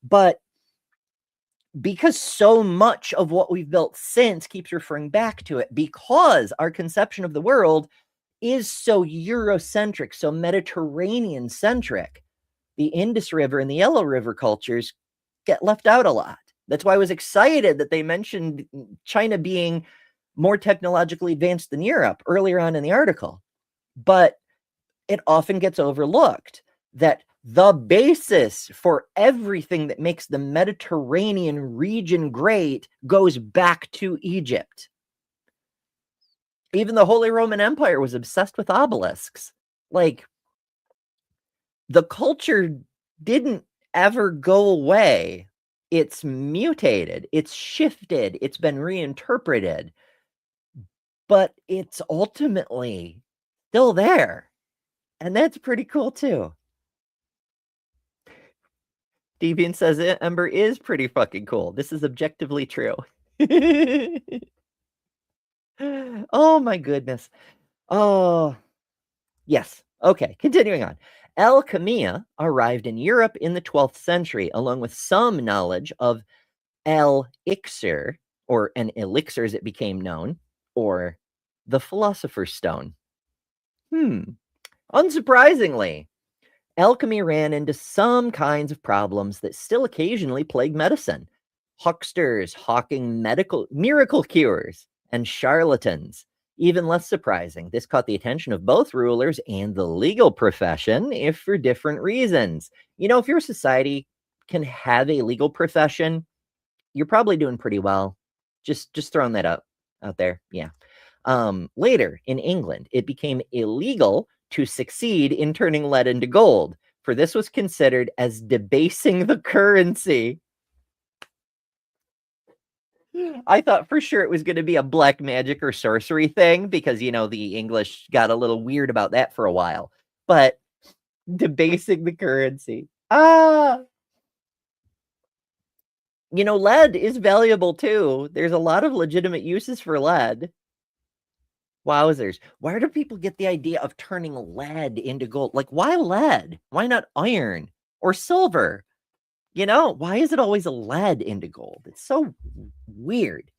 but because so much of what we've built since keeps referring back to it, because our conception of the world is so Eurocentric, so Mediterranean centric, the Indus River and the Yellow River cultures get left out a lot. That's why I was excited that they mentioned China being more technologically advanced than Europe earlier on in the article. But it often gets overlooked that the basis for everything that makes the Mediterranean region great goes back to Egypt. Even the Holy Roman Empire was obsessed with obelisks. Like, the culture didn't ever go away. It's mutated, it's shifted, it's been reinterpreted, but it's ultimately still there. And that's pretty cool too. Deviant says Ember is pretty fucking cool. This is objectively true. Oh my goodness. Oh, yes. Okay, continuing on. Alchemia arrived in Europe in the 12th century, along with some knowledge of elixir, or an elixir as it became known, or the Philosopher's Stone. Unsurprisingly, alchemy ran into some kinds of problems that still occasionally plague medicine. Hucksters hawking miracle cures, and charlatans. Even less surprising, this caught the attention of both rulers and the legal profession, if for different reasons. You know, if your society can have a legal profession, you're probably doing pretty well. Just throwing that out there. Yeah. Later in England, it became illegal to succeed in turning lead into gold, for this was considered as debasing the currency. I thought for sure it was going to be a black magic or sorcery thing because, you know, the English got a little weird about that for a while. But debasing the currency. You know, lead is valuable too. There's a lot of legitimate uses for lead. Wowzers. Where do people get the idea of turning lead into gold? Like, why lead? Why not iron or silver? You know, why is it always a lead into gold? It's so weird.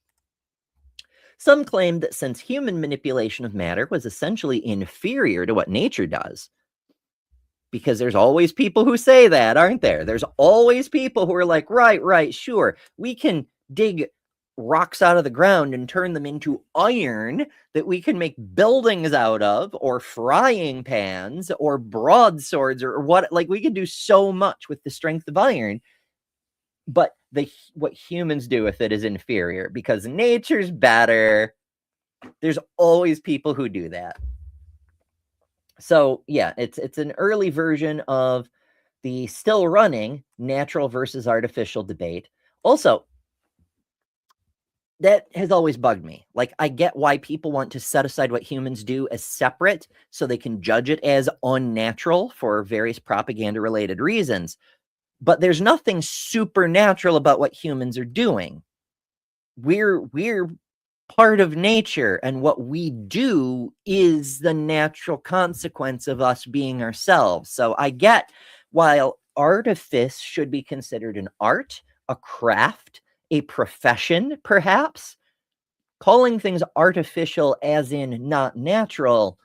Some claimed that since human manipulation of matter was essentially inferior to what nature does, because there's always people who say that, aren't there? There's always people who are like, right, sure, we can dig rocks out of the ground and turn them into iron that we can make buildings out of, or frying pans, or broadswords, or what. Like, we can do so much with the strength of iron, but what humans do with it is inferior because nature's better. There's always people who do that. So yeah, it's an early version of the still running natural versus artificial debate. Also, that has always bugged me. Like, I get why people want to set aside what humans do as separate so they can judge it as unnatural for various propaganda-related reasons. But there's nothing supernatural about what humans are doing. We're part of nature, and what we do is the natural consequence of us being ourselves. So I get while artifice should be considered an art, a craft, a profession, perhaps, calling things artificial as in not natural,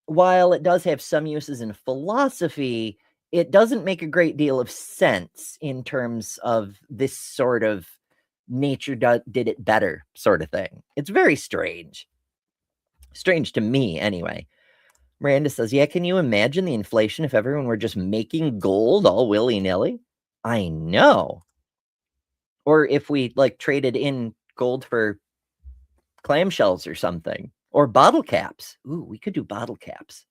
while it does have some uses in philosophy, it doesn't make a great deal of sense in terms of this sort of nature did it better sort of thing. It's very strange. Strange to me, anyway. Miranda says, yeah, can you imagine the inflation if everyone were just making gold all willy-nilly? I know. Or if we, like, traded in gold for clamshells or something. Or bottle caps. Ooh, we could do bottle caps.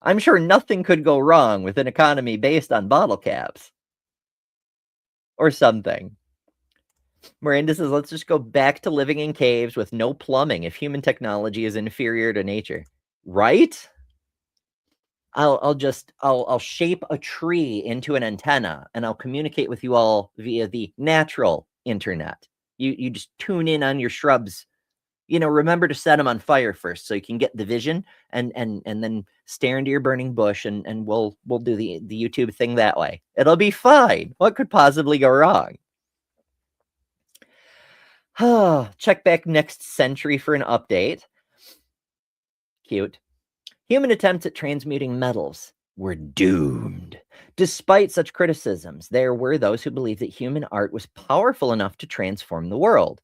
I'm sure nothing could go wrong with an economy based on bottle caps. Or something. Miranda says, let's just go back to living in caves with no plumbing if human technology is inferior to nature. Right? I'll shape a tree into an antenna and I'll communicate with you all via the natural internet. You just tune in on your shrubs. You know, remember to set them on fire first so you can get the vision and then stare into your burning bush and we'll do the YouTube thing that way. It'll be fine. What could possibly go wrong? Check back next century for an update. Cute. Human attempts at transmuting metals were doomed. Despite such criticisms, there were those who believed that human art was powerful enough to transform the world.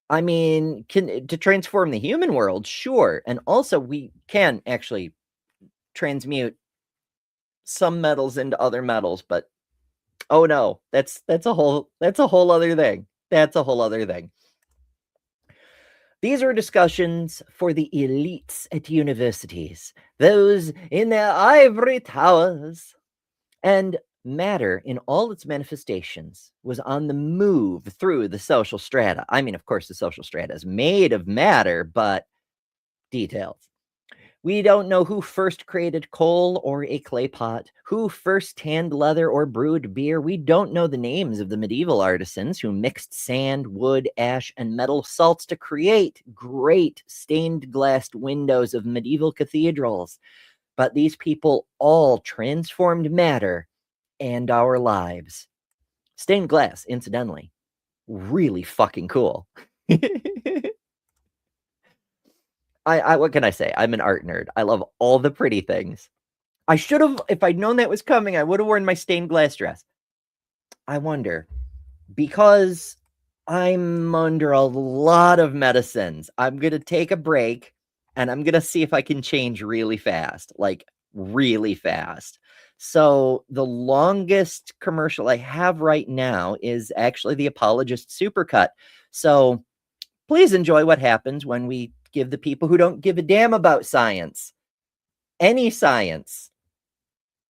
I mean, to transform the human world, sure. And also we can actually transmute some metals into other metals, but oh no, that's a whole other thing. That's a whole other thing. These are discussions for the elites at universities, those in their ivory towers. And matter in all its manifestations was on the move through the social strata. I mean, of course, the social strata is made of matter, but details. We don't know who first created coal or a clay pot, who first tanned leather or brewed beer. We don't know the names of the medieval artisans who mixed sand, wood, ash, and metal salts to create great stained glass windows of medieval cathedrals. But these people all transformed matter and our lives. Stained glass, incidentally, really fucking cool. What can I say? I'm an art nerd. I love all the pretty things. I should have, if I'd known that was coming, I would have worn my stained glass dress. I wonder, because I'm under a lot of medicines, I'm going to take a break and I'm going to see if I can change really fast, like really fast. So the longest commercial I have right now is actually the Apologist Supercut. So please enjoy what happens when we give the people who don't give a damn about science, any science,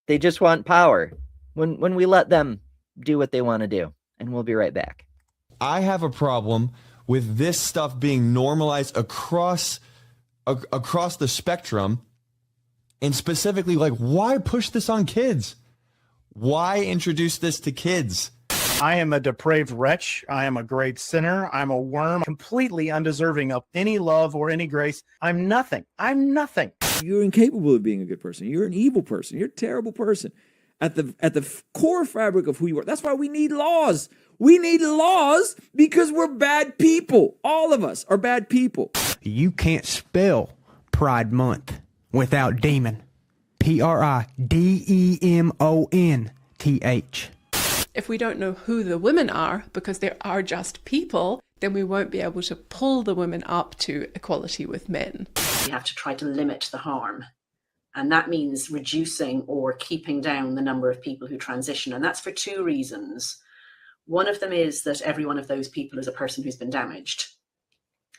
they just want power, when we let them do what they want to do. And we'll be right back. I have a problem with this stuff being normalized across the spectrum. And specifically, like, why push this on kids? Why introduce this to kids? I am a depraved wretch. I am a great sinner. I'm a worm, completely undeserving of any love or any grace. I'm nothing. I'm nothing. You're incapable of being a good person. You're an evil person. You're a terrible person. At the core fabric of who you are. That's why we need laws. We need laws because we're bad people. All of us are bad people. You can't spell Pride Month without demon. PRIDEMONTH. If we don't know who the women are, because they are just people, then we won't be able to pull the women up to equality with men. We have to try to limit the harm. And that means reducing or keeping down the number of people who transition. And that's for two reasons. One of them is that every one of those people is a person who's been damaged.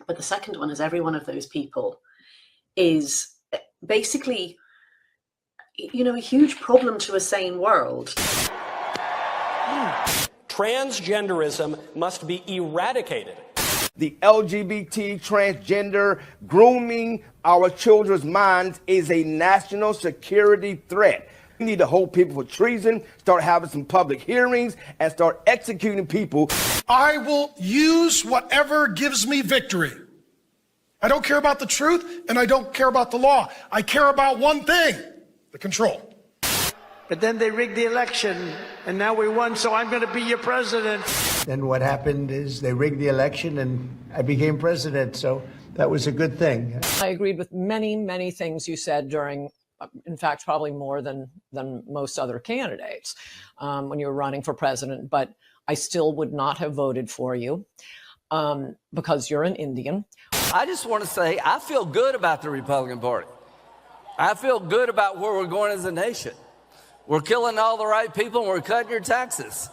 But the second one is every one of those people is basically, a huge problem to a sane world. Transgenderism must be eradicated. The LGBT, transgender, grooming our children's minds is a national security threat. We need to hold people for treason, start having some public hearings, and start executing people. I will use whatever gives me victory. I don't care about the truth, and I don't care about the law. I care about one thing, the control. But then they rigged the election, and now we won, so I'm going to be your president. Then what happened is they rigged the election, and I became president, so that was a good thing. I agreed with many, many things you said during, in fact, probably more than most other candidates when you were running for president, but I still would not have voted for you because you're an Indian. I just want to say I feel good about the Republican Party. I feel good about where we're going as a nation. We're killing all the right people and we're cutting your taxes.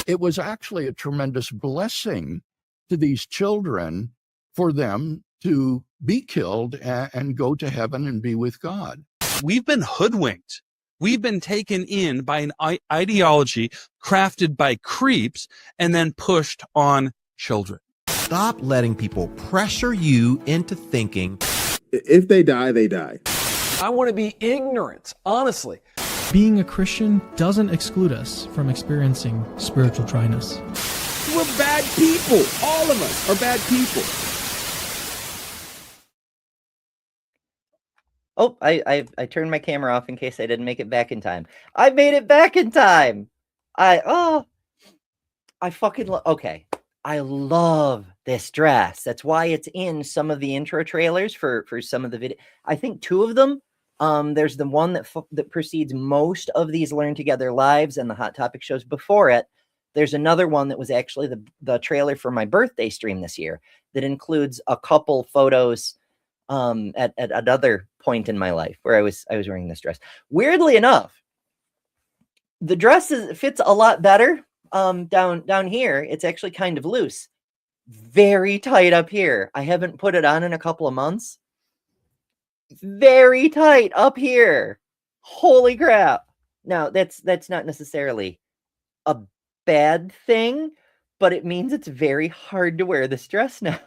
It was actually a tremendous blessing to these children for them to be killed and go to heaven and be with God. We've been hoodwinked. We've been taken in by an ideology crafted by creeps and then pushed on children. Stop letting people pressure you into thinking. If they die, they die. I want to be ignorant, honestly. Being a Christian doesn't exclude us from experiencing spiritual dryness. We're bad people. All of us are bad people. Oh, I turned my camera off in case I didn't make it back in time. I made it back in time. I fucking okay. I love this dress. That's why it's in some of the intro trailers for some of the video. I think two of them. There's the one that precedes most of these Learn Together lives and the Hot Topic shows before it. There's another one that was actually the trailer for my birthday stream this year that includes a couple photos at another point in my life where I was wearing this dress. Weirdly enough, the dress fits a lot better down here. It's actually kind of loose, very tight up here. I haven't put it on in a couple of months. Very tight up here. Holy crap. Now that's not necessarily a bad thing, but it means it's very hard to wear this dress now.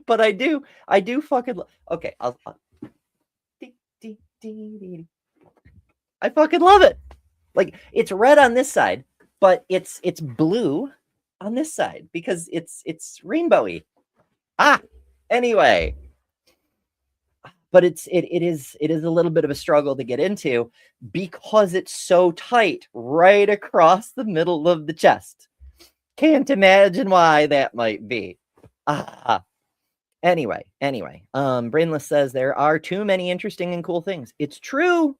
But I do fucking okay, I fucking love it. Like, it's red on this side, but it's blue on this side because it's rainbowy. Anyway. But it is a little bit of a struggle to get into because it's so tight right across the middle of the chest. Can't imagine why that might be. Anyway. Brainless says there are too many interesting and cool things. It's true.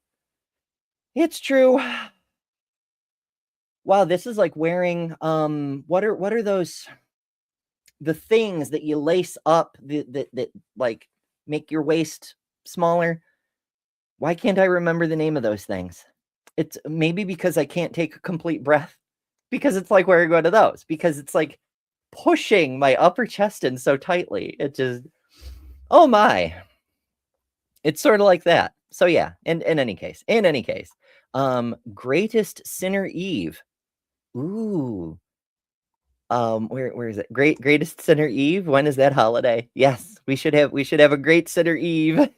Wow, this is like wearing what are those, the things that you lace up that like make your waist smaller? Why can't I remember the name of those things? It's maybe because I can't take a complete breath, because it's like wearing one of those, because it's like pushing my upper chest in so tightly. It just, oh my, it's sort of like that. So yeah, in any case, Greatest Sinner Eve. Ooh. Where is it? Greatest Sinner Eve? When is that holiday? Yes, we should have a Great Sinner Eve.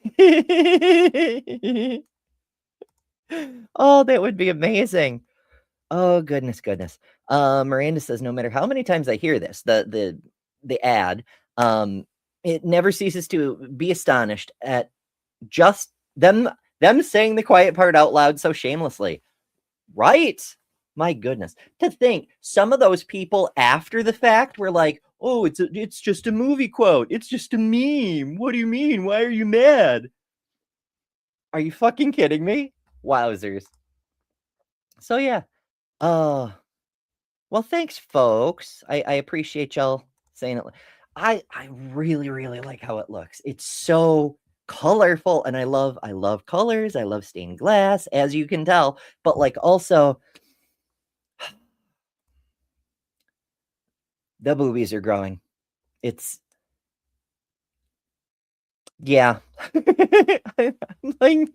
Oh, that would be amazing. Oh, goodness. Miranda says, no matter how many times I hear this, the ad, it never ceases to be astonished at just them saying the quiet part out loud so shamelessly. Right. My goodness. To think some of those people after the fact were like, oh, it's just a movie quote. It's just a meme. What do you mean? Why are you mad? Are you fucking kidding me? Wowzers. So yeah. Well, thanks, folks. I appreciate y'all saying it. I really, really like how it looks. It's so colorful, and I love colors. I love stained glass, as you can tell. But like also, the boobies are growing. It's yeah. Like,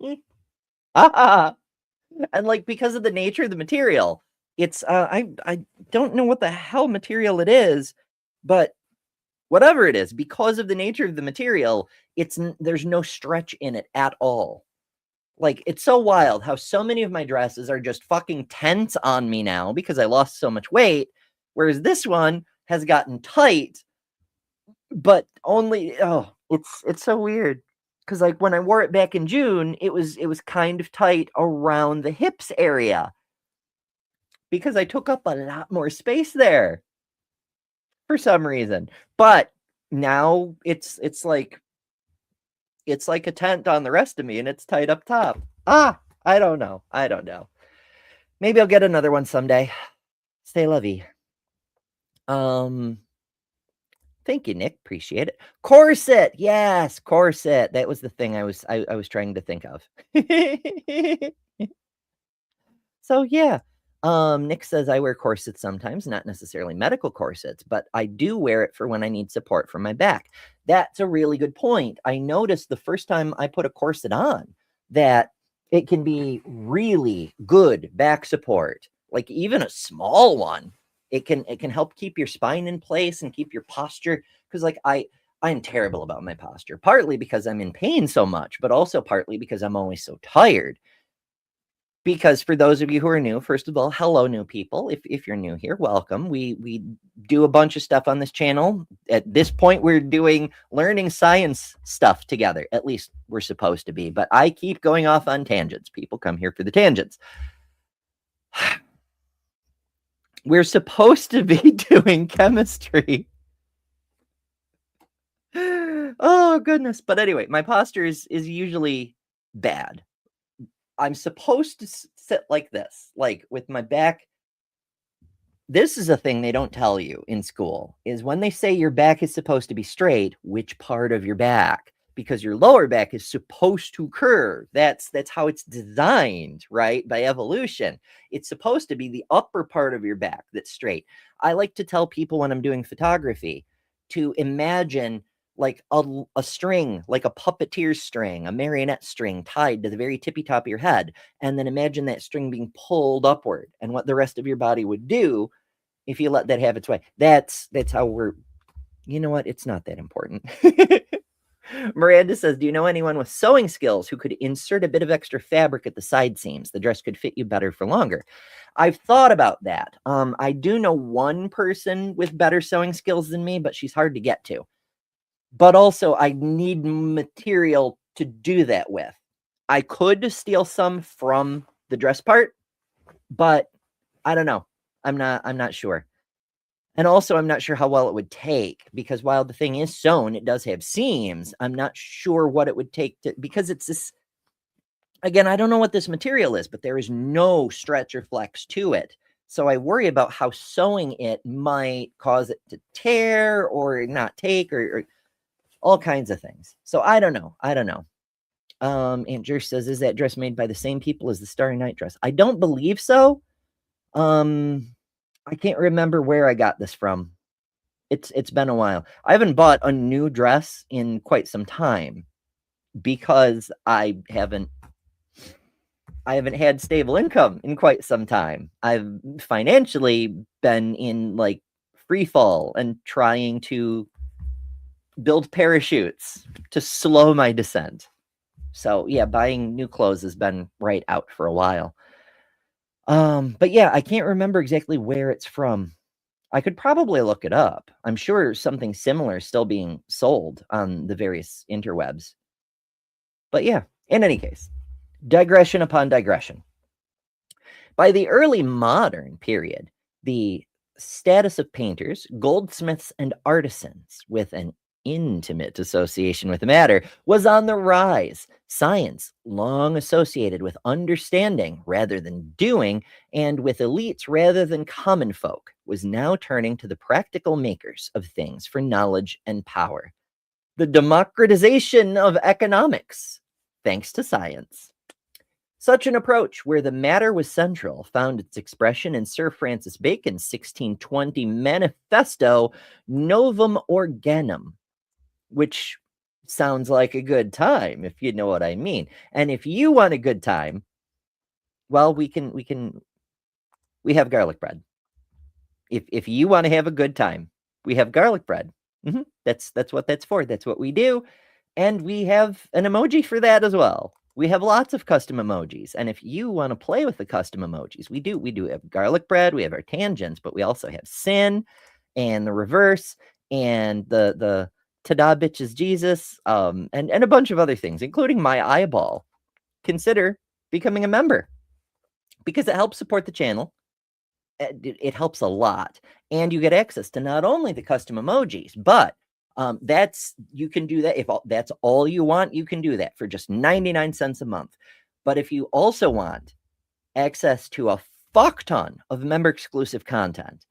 and like because of the nature of the material, it's I don't know what the hell material it is, but whatever it is, because of the nature of the material, there's no stretch in it at all. Like, it's so wild how so many of my dresses are just fucking tense on me now because I lost so much weight, whereas this one has gotten tight, but only it's so weird. Because like when I wore it back in June, it was kind of tight around the hips area because I took up a lot more space there for some reason. But now it's like a tent on the rest of me and it's tight up top. I don't know. Maybe I'll get another one someday. Stay lovey. Thank you, Nick. Appreciate it. Corset. Yes, corset. That was the thing I was trying to think of. So yeah. Nick says I wear corsets sometimes, not necessarily medical corsets, but I do wear it for when I need support from my back. That's a really good point. I noticed the first time I put a corset on that it can be really good back support, like even a small one. It can help keep your spine in place and keep your posture. Because like I'm terrible about my posture, partly because I'm in pain so much, but also partly because I'm always so tired. Because for those of you who are new, first of all, hello, new people. If you're new here, welcome. We do a bunch of stuff on this channel. At this point, we're doing learning science stuff together. At least we're supposed to be. But I keep going off on tangents. People come here for the tangents. We're supposed to be doing chemistry. Oh, goodness. But anyway, my posture is usually bad. I'm supposed to sit like this, like with my back. This is a thing they don't tell you in school, is when they say your back is supposed to be straight, which part of your back? Because your lower back is supposed to curve. That's how it's designed, right? By evolution. It's supposed to be the upper part of your back that's straight. I like to tell people when I'm doing photography to imagine like a string, like a puppeteer's string, a marionette string tied to the very tippy top of your head. And then imagine that string being pulled upward and what the rest of your body would do if you let that have its way. That's how we're, you know what? It's not that important. Miranda says, do you know anyone with sewing skills who could insert a bit of extra fabric at the side seams? The dress could fit you better for longer. I've thought about that. I do know one person with better sewing skills than me, but she's hard to get to. But also, I need material to do that with. I could steal some from the dress part, but I don't know. I'm not sure. And also, I'm not sure how well it would take, because while the thing is sewn, it does have seams. I'm not sure what it would take to, because it's this, again, I don't know what this material is, but there is no stretch or flex to it. So I worry about how sewing it might cause it to tear or not take or all kinds of things. So I don't know. Aunt Jer says, is that dress made by the same people as the Starry Night dress? I don't believe so. I can't remember where I got this from. It's been a while. I haven't bought a new dress in quite some time because I haven't had stable income in quite some time. I've financially been in like free fall and trying to build parachutes to slow my descent. So yeah, buying new clothes has been right out for a while. But yeah, I can't remember exactly where it's from. I could probably look it up. I'm sure something similar is still being sold on the various interwebs. But yeah, in any case, digression upon digression. By the early modern period, the status of painters, goldsmiths, and artisans with an intimate association with the matter was on the rise. Science, long associated with understanding rather than doing, and with elites rather than common folk, was now turning to the practical makers of things for knowledge and power. The democratization of economics, thanks to science. Such an approach, where the matter was central, found its expression in Sir Francis Bacon's 1620 manifesto Novum Organum, which sounds like a good time, if you know what I mean. And if you want a good time, well, we have garlic bread. If you want to have a good time, we have garlic bread. That's what that's for. That's what we do. And we have an emoji for that as well. We have lots of custom emojis. And if you want to play with the custom emojis, we do have garlic bread, we have our tangents, but we also have sin and the reverse and the tada bitches Jesus, and a bunch of other things, including my eyeball. Consider becoming a member because it helps support the channel. It helps a lot. And you get access to not only the custom emojis, but you can do that. If that's all you want, you can do that for just 99 cents a month. But if you also want access to a fuck ton of member exclusive content,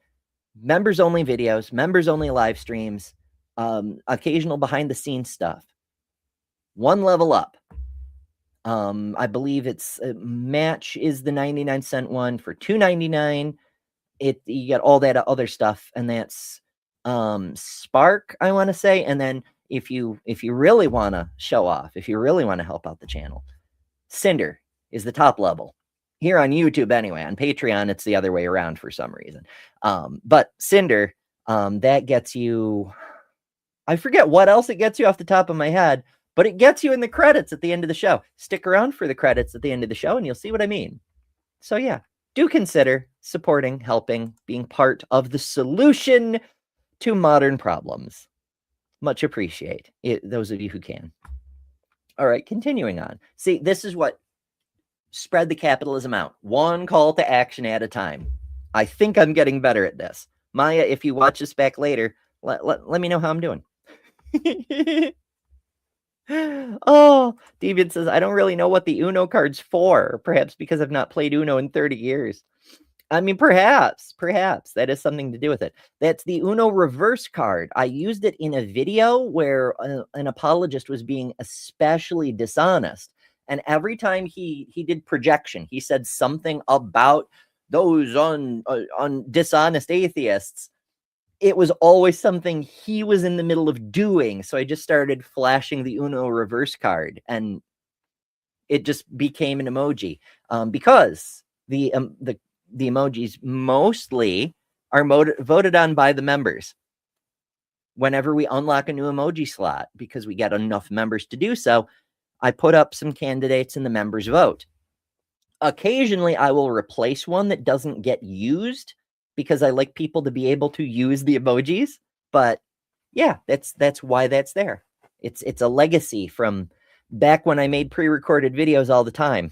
members only videos, members only live streams, occasional behind the scenes stuff, one level up. I believe it's match is the 99-cent one for $2.99. You get all that other stuff, and that's Spark, I want to say. And then if you really want to show off, if you really want to help out the channel, Cinder is the top level here on YouTube. Anyway, on Patreon it's the other way around for some reason. But Cinder, that gets you, I forget what else it gets you off the top of my head, but it gets you in the credits at the end of the show. Stick around for the credits at the end of the show and you'll see what I mean. So yeah, do consider supporting, helping, being part of the solution to modern problems. Much appreciate it, those of you who can. All right, continuing on. See, this is what spread the capitalism out. One call to action at a time. I think I'm getting better at this. Maya, if you watch this back later, let me know how I'm doing. Oh, Deviant says, I don't really know what the Uno card's for. Perhaps because I've not played Uno in 30 years. I mean, perhaps that is something to do with it. That's the Uno reverse card. I used it in a video where an apologist was being especially dishonest. And every time he did projection, he said something about those on dishonest atheists. It was always something he was in the middle of doing. So I just started flashing the Uno reverse card, and it just became an emoji, because the emojis mostly are voted on by the members. Whenever we unlock a new emoji slot, because we get enough members to do so, I put up some candidates and the members vote. Occasionally, I will replace one that doesn't get used because I like people to be able to use the emojis. But yeah, that's why that's there. It's a legacy from back when I made pre-recorded videos all the time.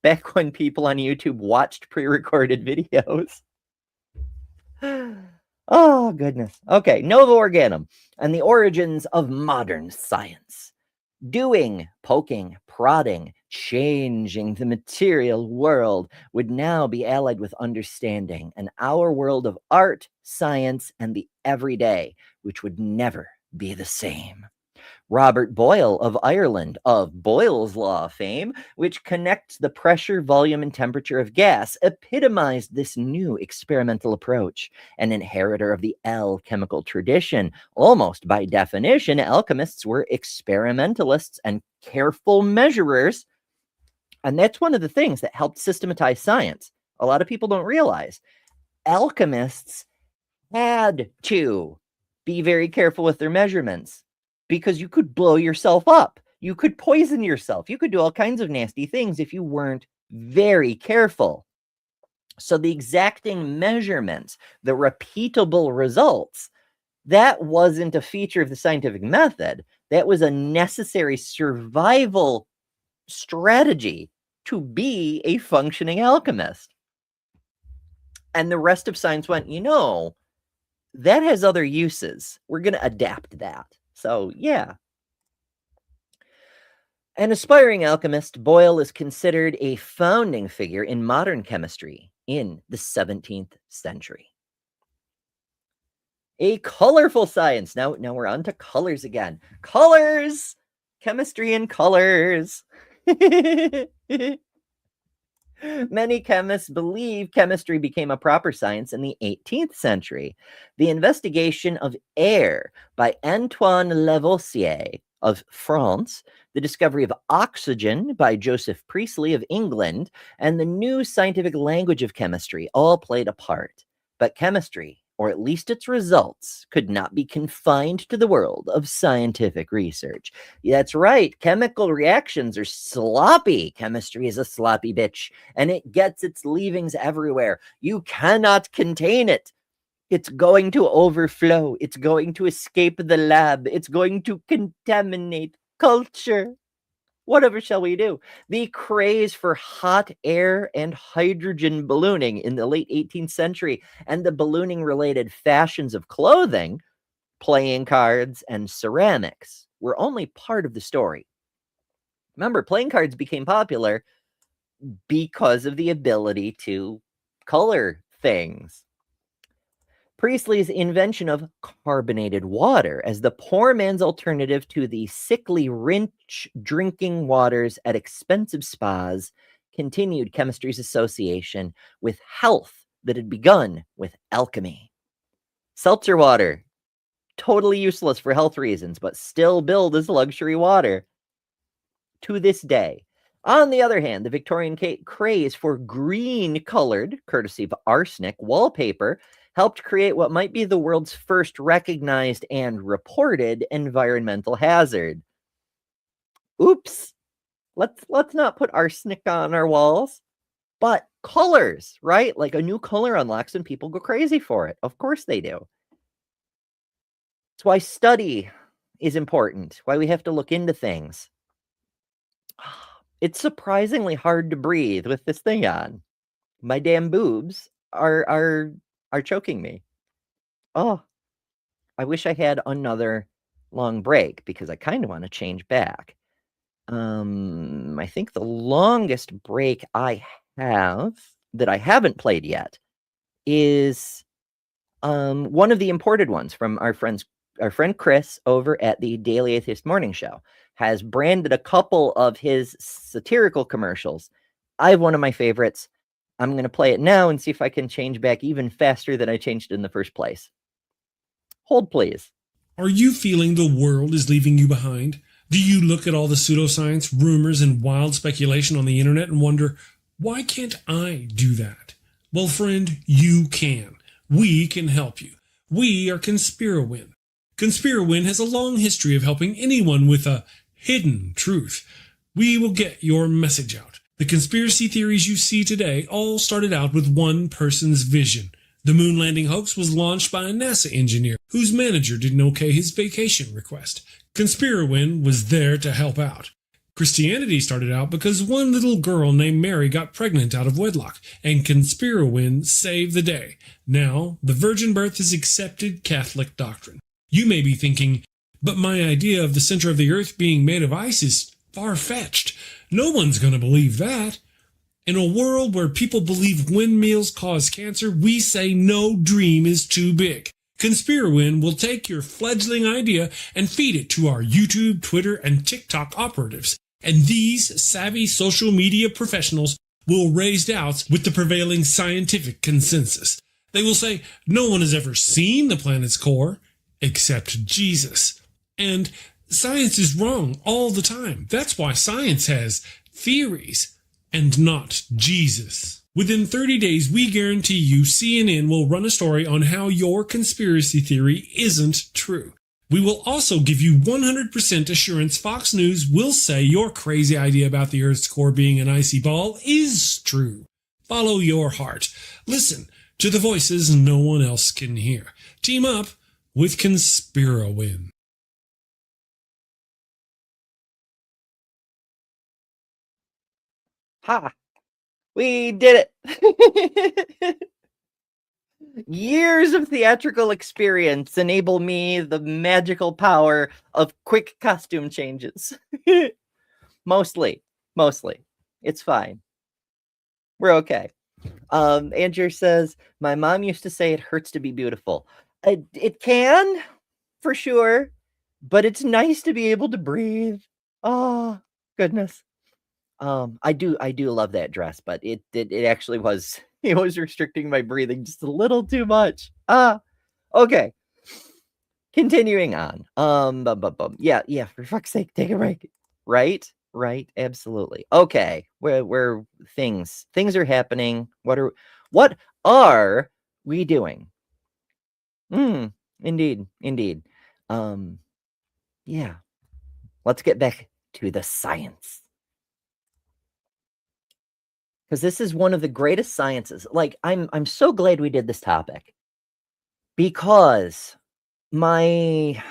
Back when people on YouTube watched pre-recorded videos. Oh, goodness. Okay, Nova Organum and the origins of modern science. Doing, poking, prodding, changing the material world would now be allied with understanding, and our world of art, science, and the everyday, which would never be the same. Robert Boyle of Ireland, of Boyle's Law fame, which connects the pressure, volume, and temperature of gas, epitomized this new experimental approach. An inheritor of the alchemical tradition, almost by definition, alchemists were experimentalists and careful measurers. And that's one of the things that helped systematize science. A lot of people don't realize alchemists had to be very careful with their measurements, because you could blow yourself up. You could poison yourself. You could do all kinds of nasty things if you weren't very careful. So the exacting measurements, the repeatable results, that wasn't a feature of the scientific method. That was a necessary survival strategy to be a functioning alchemist. And the rest of science went, that has other uses. We're going to adapt that. So, yeah. An aspiring alchemist, Boyle is considered a founding figure in modern chemistry in the 17th century. A colorful science. Now we're on to colors again. Colors! Chemistry and colors. Many chemists believe chemistry became a proper science in the 18th century. The investigation of air by Antoine Lavoisier of France, the discovery of oxygen by Joseph Priestley of England, and the new scientific language of chemistry all played a part. But chemistry, or at least its results, could not be confined to the world of scientific research. That's right, chemical reactions are sloppy. Chemistry is a sloppy bitch, and it gets its leavings everywhere. You cannot contain it. It's going to overflow. It's going to escape the lab. It's going to contaminate culture. Whatever shall we do? The craze for hot air and hydrogen ballooning in the late 18th century and the ballooning-related fashions of clothing, playing cards, and ceramics were only part of the story. Remember, playing cards became popular because of the ability to color things. Priestley's invention of carbonated water as the poor man's alternative to the sickly, rich drinking waters at expensive spas continued chemistry's association with health that had begun with alchemy. Seltzer water, totally useless for health reasons, but still billed as luxury water to this day. On the other hand, the Victorian craze for green-colored, courtesy of arsenic, wallpaper helped create what might be the world's first recognized and reported environmental hazard. Oops. Let's not put arsenic on our walls, but colors, right? Like a new color unlocks and people go crazy for it. Of course they do. It's why study is important, why we have to look into things. It's surprisingly hard to breathe with this thing on. My damn boobs are choking me. Oh, I wish I had another long break because I kind of want to change back. I think the longest break I have that I haven't played yet is one of the imported ones from our friend Chris over at the Daily Atheist Morning Show has branded a couple of his satirical commercials. I have one of my favorites. I'm going to play it now and see if I can change back even faster than I changed it in the first place. Hold, please. Are you feeling the world is leaving you behind? Do you look at all the pseudoscience, rumors, and wild speculation on the internet and wonder, why can't I do that? Well, friend, you can. We can help you. We are ConspiraWin. ConspiraWin has a long history of helping anyone with a hidden truth. We will get your message out. The conspiracy theories you see today all started out with one person's vision. The moon landing hoax was launched by a NASA engineer whose manager didn't okay his vacation request. ConspiraWin was there to help out. Christianity started out because one little girl named Mary got pregnant out of wedlock, and ConspiraWin saved the day. Now, the virgin birth is accepted Catholic doctrine. You may be thinking, but my idea of the center of the earth being made of ice is far-fetched. No one's going to believe that. In a world where people believe windmills cause cancer, we say no dream is too big. ConspiraWin will take your fledgling idea and feed it to our YouTube, Twitter, and TikTok operatives. And these savvy social media professionals will raise doubts with the prevailing scientific consensus. They will say, no one has ever seen the planet's core except Jesus. And science is wrong all the time. That's why science has theories and not Jesus. Within 30 days, we guarantee you CNN will run a story on how your conspiracy theory isn't true. We will also give you 100% assurance Fox News will say your crazy idea about the Earth's core being an icy ball is true. Follow your heart. Listen to the voices no one else can hear. Team up with ConspiraWin. Ha! We did it. Years of theatrical experience enable me the magical power of quick costume changes. Mostly. It's fine. We're okay. Andrew says, my mom used to say it hurts to be beautiful. It can, for sure, but it's nice to be able to breathe. Oh, goodness. I do love that dress, but it actually was, it was restricting my breathing just a little too much. Okay. Continuing on. Yeah, for fuck's sake, take a break. Right, absolutely. Okay, where things are happening. What are we doing? Indeed. Yeah. Let's get back to the science. Because this is one of the greatest sciences. Like, I'm so glad we did this topic. Because my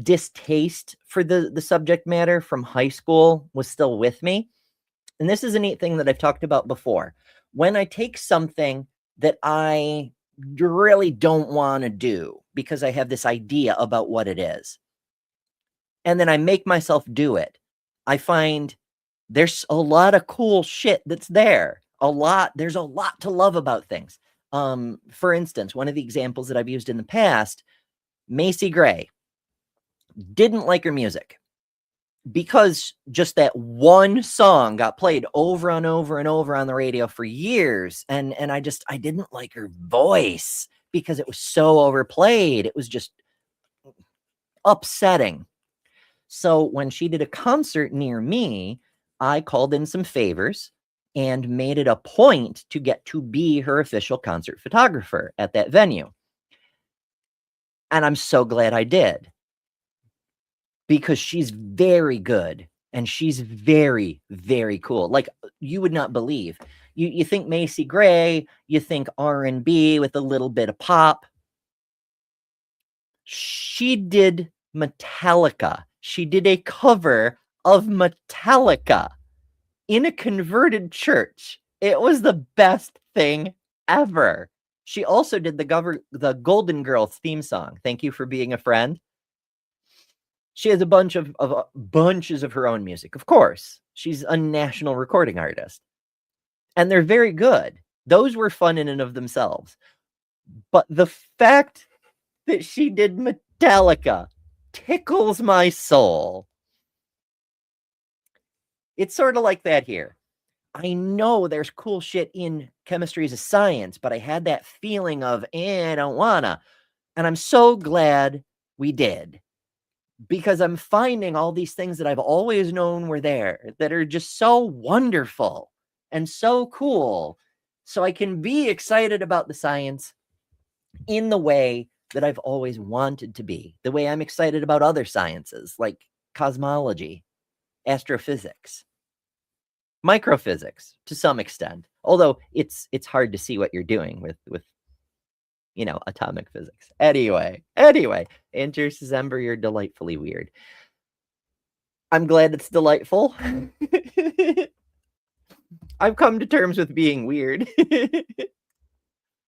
distaste for the subject matter from high school was still with me. And this is a neat thing that I've talked about before. When I take something that I really don't want to do because I have this idea about what it is, and then I make myself do it, I find there's a lot of cool shit that's there. There's a lot to love about things. For instance, one of the examples that I've used in the past, Macy Gray. Didn't like her music because just that one song got played over and over and over on the radio for years. And I didn't like her voice because it was so overplayed. It was just upsetting. So when she did a concert near me, I called in some favors and made it a point to get to be her official concert photographer at that venue. And I'm so glad I did. Because she's very good and she's very, very cool. Like, you would not believe. You think Macy Gray, you think R&B with a little bit of pop. She did Metallica. She did a cover of Metallica in a converted church. It was the best thing ever. She also did the Golden Girls theme song, Thank You for Being a Friend. She has a bunch of bunches of her own music. Of course, she's a national recording artist. And they're very good. Those were fun in and of themselves. But the fact that she did Metallica tickles my soul. It's sort of like that here. I know there's cool shit in chemistry as a science, but I had that feeling of, I don't wanna. And I'm so glad we did. Because I'm finding all these things that I've always known were there that are just so wonderful and so cool. So I can be excited about the science in the way that I've always wanted to be. The way I'm excited about other sciences like cosmology, astrophysics, microphysics to some extent. Although it's hard to see what you're doing with atomic physics. Anyway, Andrew says, Ember, you're delightfully weird. I'm glad it's delightful. I've come to terms with being weird.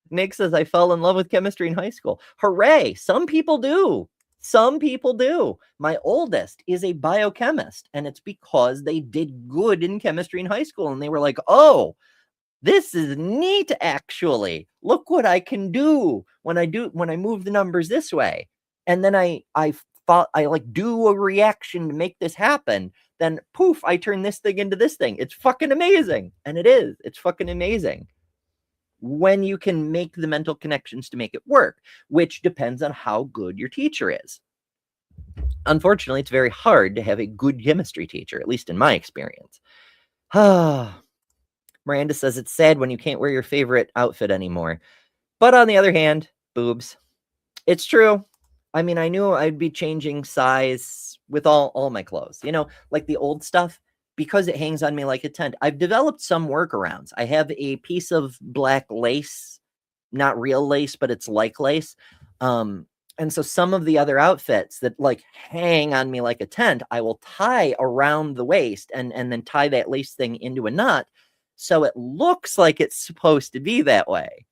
Nick says, I fell in love with chemistry in high school. Hooray! Some people do. My oldest is a biochemist, and it's because they did good in chemistry in high school, and they were like, oh, this is neat, actually. Look what I can do when I move the numbers this way. And then I do a reaction to make this happen. Then poof, I turn this thing into this thing. It's fucking amazing. And it is. It's fucking amazing. When you can make the mental connections to make it work, which depends on how good your teacher is. Unfortunately, it's very hard to have a good chemistry teacher, at least in my experience. Miranda says it's sad when you can't wear your favorite outfit anymore. But on the other hand, boobs. It's true. I mean, I knew I'd be changing size with all my clothes. Like the old stuff, because it hangs on me like a tent. I've developed some workarounds. I have a piece of black lace, not real lace, but it's like lace. And And so some of the other outfits that like hang on me like a tent, I will tie around the waist and then tie that lace thing into a knot so it looks like it's supposed to be that way.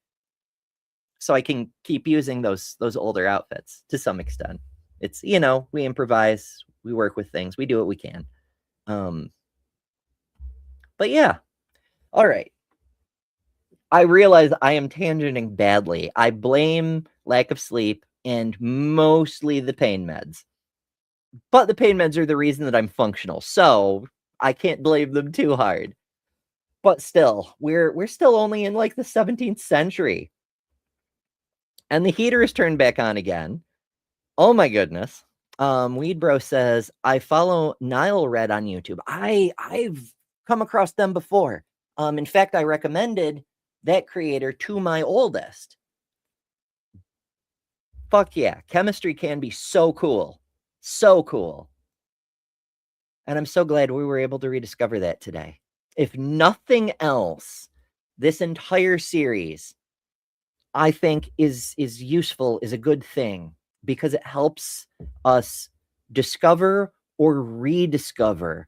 So I can keep using those older outfits to some extent. It's, you know, we improvise, we work with things, we do what we can. But yeah. All right. I realize I am tangenting badly. I blame lack of sleep and mostly the pain meds. But the pain meds are the reason that I'm functional, so I can't blame them too hard. But still, we're still only in like the 17th century. And the heater is turned back on again. Oh my goodness. Weed Bro says, I follow Nile Red on YouTube. I've come across them before. In fact, I recommended that creator to my oldest. Fuck yeah. Chemistry can be so cool. So cool. And I'm so glad we were able to rediscover that today. If nothing else, this entire series, I think, is useful, is a good thing, because it helps us discover or rediscover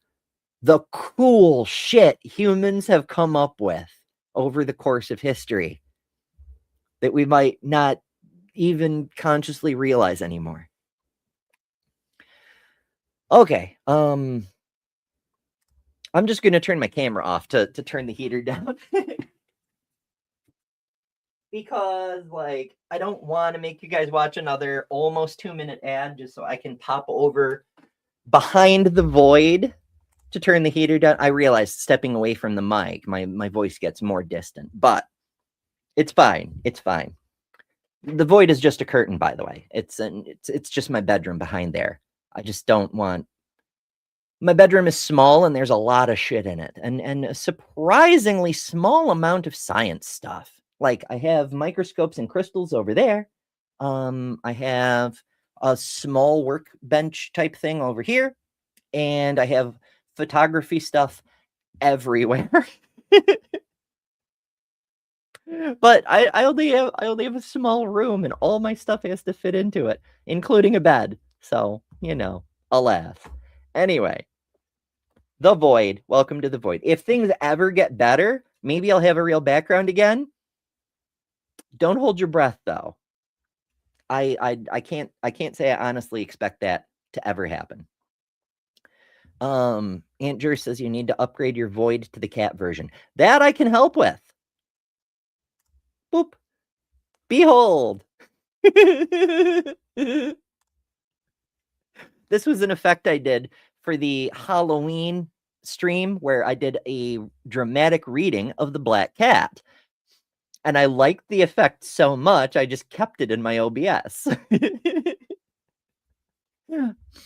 the cool shit humans have come up with over the course of history that we might not even consciously realize anymore. Okay, I'm just going to turn my camera off to turn the heater down. Because, like, I don't want to make you guys watch another almost 2-minute ad just so I can pop over behind the void to turn the heater down. I realized stepping away from the mic, my voice gets more distant, but it's fine. It's fine. The void is just a curtain, by the way. It's just my bedroom behind there. I just don't want... My bedroom is small and there's a lot of shit in it, and a surprisingly small amount of science stuff. Like, I have microscopes and crystals over there. I have a small workbench type thing over here, and I have photography stuff everywhere. But I only have a small room, and all my stuff has to fit into it, including a bed. So, you know, alas. Anyway, the void. Welcome to the void. If things ever get better, maybe I'll have a real background again. Don't hold your breath, though. I can't say I honestly expect that to ever happen. Aunt Jer says you need to upgrade your void to the cat version. That I can help with. Boop. Behold. This was an effect I did for the Halloween stream where I did a dramatic reading of the black cat. And I liked the effect so much, I just kept it in my OBS.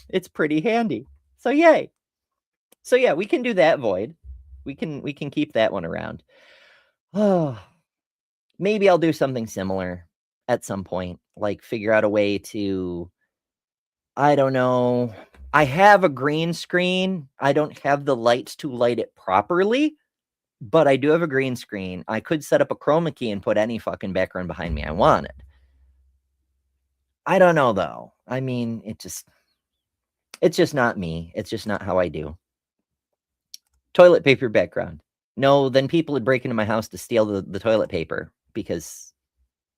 It's pretty handy. So yay. So yeah, we can do that void. We can keep that one around. Oh, maybe I'll do something similar at some point, like figure out a way to, I don't know. I have a green screen. I don't have the lights to light it properly, but I do have a green screen. I could set up a chroma key and put any fucking background behind me I wanted. I don't know, though. I mean, it's just not me. It's just not how I do. Toilet paper background. No, then people would break into my house to steal the toilet paper because,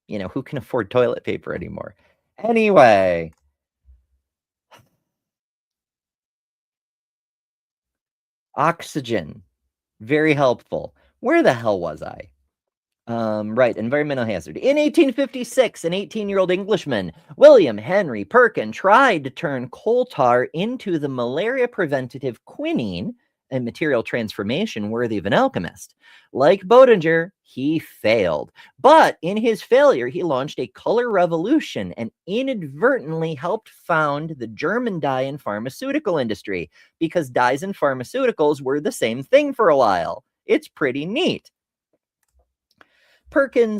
you know, who can afford toilet paper anymore? Anyway. Oxygen. Very helpful. Where the hell was I? Right, environmental hazard. In 1856, an 18-year-old Englishman, William Henry Perkin, tried to turn coal tar into the malaria preventative quinine, a material transformation worthy of an alchemist. Like Boehringer, he failed. But in his failure, he launched a color revolution and inadvertently helped found the German dye and pharmaceutical industry, because dyes and pharmaceuticals were the same thing for a while. It's pretty neat. Perkin,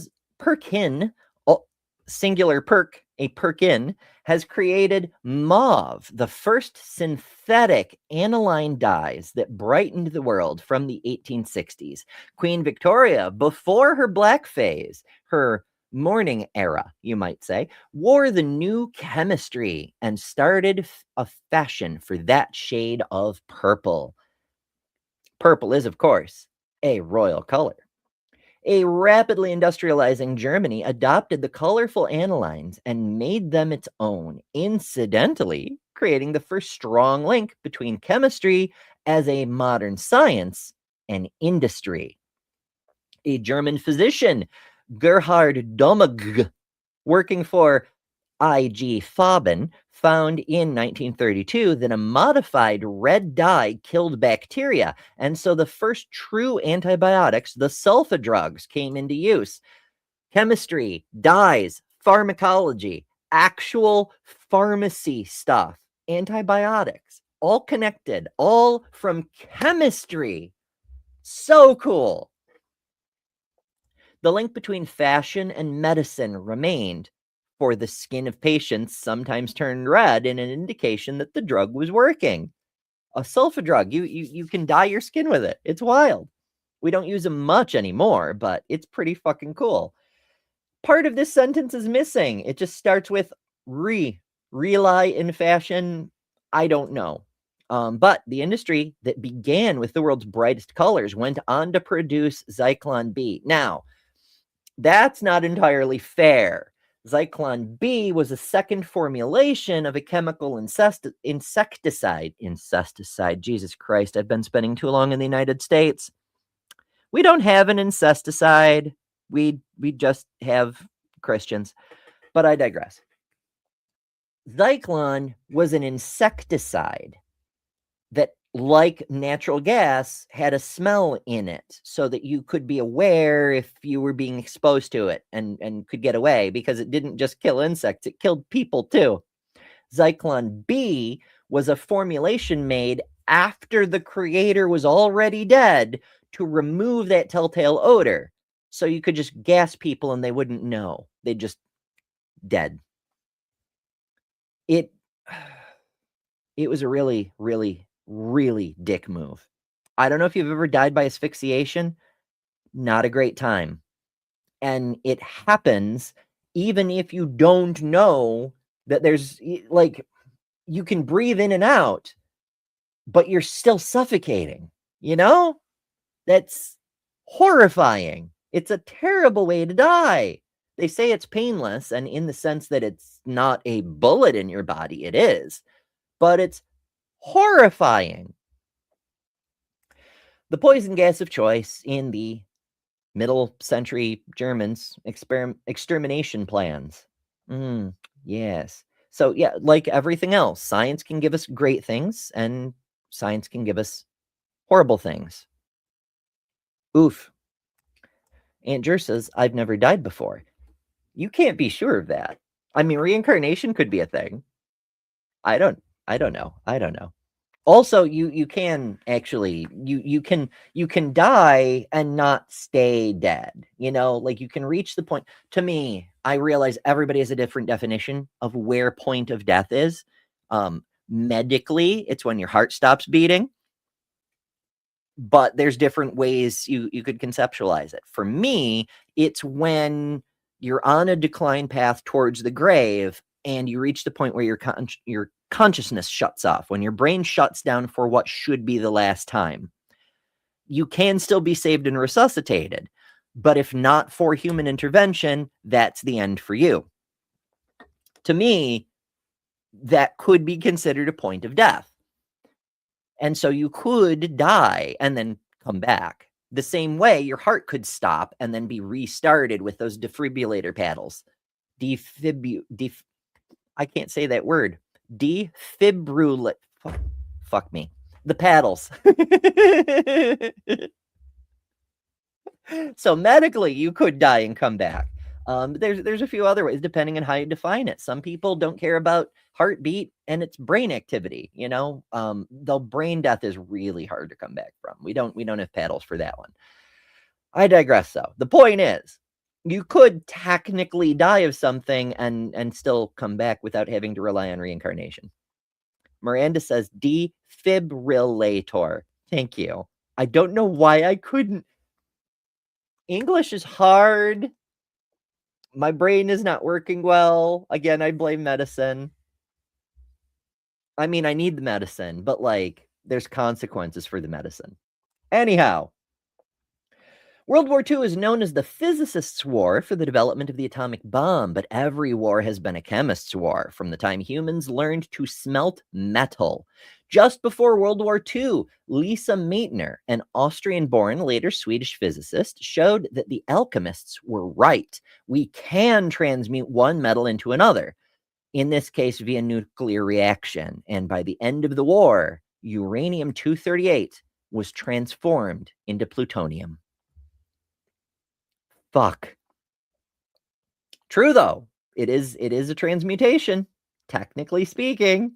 singular perk, a Perkin, has created mauve, the first synthetic aniline dyes that brightened the world from the 1860s. Queen Victoria, before her black phase, her morning era, you might say, wore the new chemistry and started a fashion for that shade of purple. Purple is, of course, a royal color. A rapidly industrializing Germany adopted the colorful anilines and made them its own, incidentally creating the first strong link between chemistry as a modern science and industry. A German physician, Gerhard Domag, working for IG Farben, found in 1932 that a modified red dye killed bacteria, and so the first true antibiotics, the sulfa drugs, came into use. Chemistry, dyes, pharmacology, actual pharmacy stuff, antibiotics, all connected, all from chemistry. So cool. The link between fashion and medicine remained, for the skin of patients sometimes turned red in an indication that the drug was working. A sulfa drug, you can dye your skin with it. It's wild. We don't use them much anymore, but it's pretty fucking cool. Part of this sentence is missing. It just starts with rely in fashion. I don't know. But the industry that began with the world's brightest colors went on to produce Zyklon B. Now, that's not entirely fair. Zyklon B was a second formulation of a chemical insecticide. Jesus Christ, I've been spending too long in the United States. We don't have an insecticide. We just have Christians. But I digress. Zyklon was an insecticide that, like natural gas, had a smell in it so that you could be aware if you were being exposed to it and could get away, because it didn't just kill insects, it killed people too. Zyklon B was a formulation made after the creator was already dead to remove that telltale odor. So you could just gas people and they wouldn't know. They'd just dead. It was a really, really, really dick move. I don't know if you've ever died by asphyxiation. Not a great time. And it happens even if you don't know that there's, like, you can breathe in and out, but you're still suffocating, you know? That's horrifying. It's a terrible way to die. They say it's painless, and in the sense that it's not a bullet in your body, it is. But it's horrifying. The poison gas of choice in the middle century Germans' extermination plans. Yes. So, yeah, like everything else, science can give us great things, and science can give us horrible things. Oof. Aunt Jer says, I've never died before. You can't be sure of that. I mean, reincarnation could be a thing. I don't know. Also, you can actually, you can die and not stay dead. You know, like you can reach the point. To me, I realize everybody has a different definition of where point of death is. Medically, it's when your heart stops beating. But there's different ways you could conceptualize it. For me, it's when you're on a decline path towards the grave and you reach the point where your consciousness shuts off, when your brain shuts down for what should be the last time. You can still be saved and resuscitated, but if not for human intervention, that's the end for you. To me, that could be considered a point of death. And so you could die and then come back. The same way your heart could stop and then be restarted with those defibrillator paddles. I can't say that word. Defibrillate. Fuck me. The paddles. So medically, you could die and come back. There's a few other ways, depending on how you define it. Some people don't care about heartbeat and it's brain activity. You know, though brain death is really hard to come back from. We don't have paddles for that one. I digress, though. The point is, you could technically die of something and still come back without having to rely on reincarnation. Miranda says defibrillator. Thank you. I don't know why I couldn't. English is hard. My brain is not working well. Again, I blame medicine. I mean, I need the medicine, but like, there's consequences for the medicine. Anyhow, World War II is known as the physicists' war for the development of the atomic bomb, but every war has been a chemist's war from the time humans learned to smelt metal. Just before World War II, Lisa Meitner, an Austrian-born, later Swedish physicist, showed that the alchemists were right. We can transmute one metal into another, in this case via nuclear reaction. And by the end of the war, uranium-238 was transformed into plutonium. Fuck. True, though. It is a transmutation, technically speaking.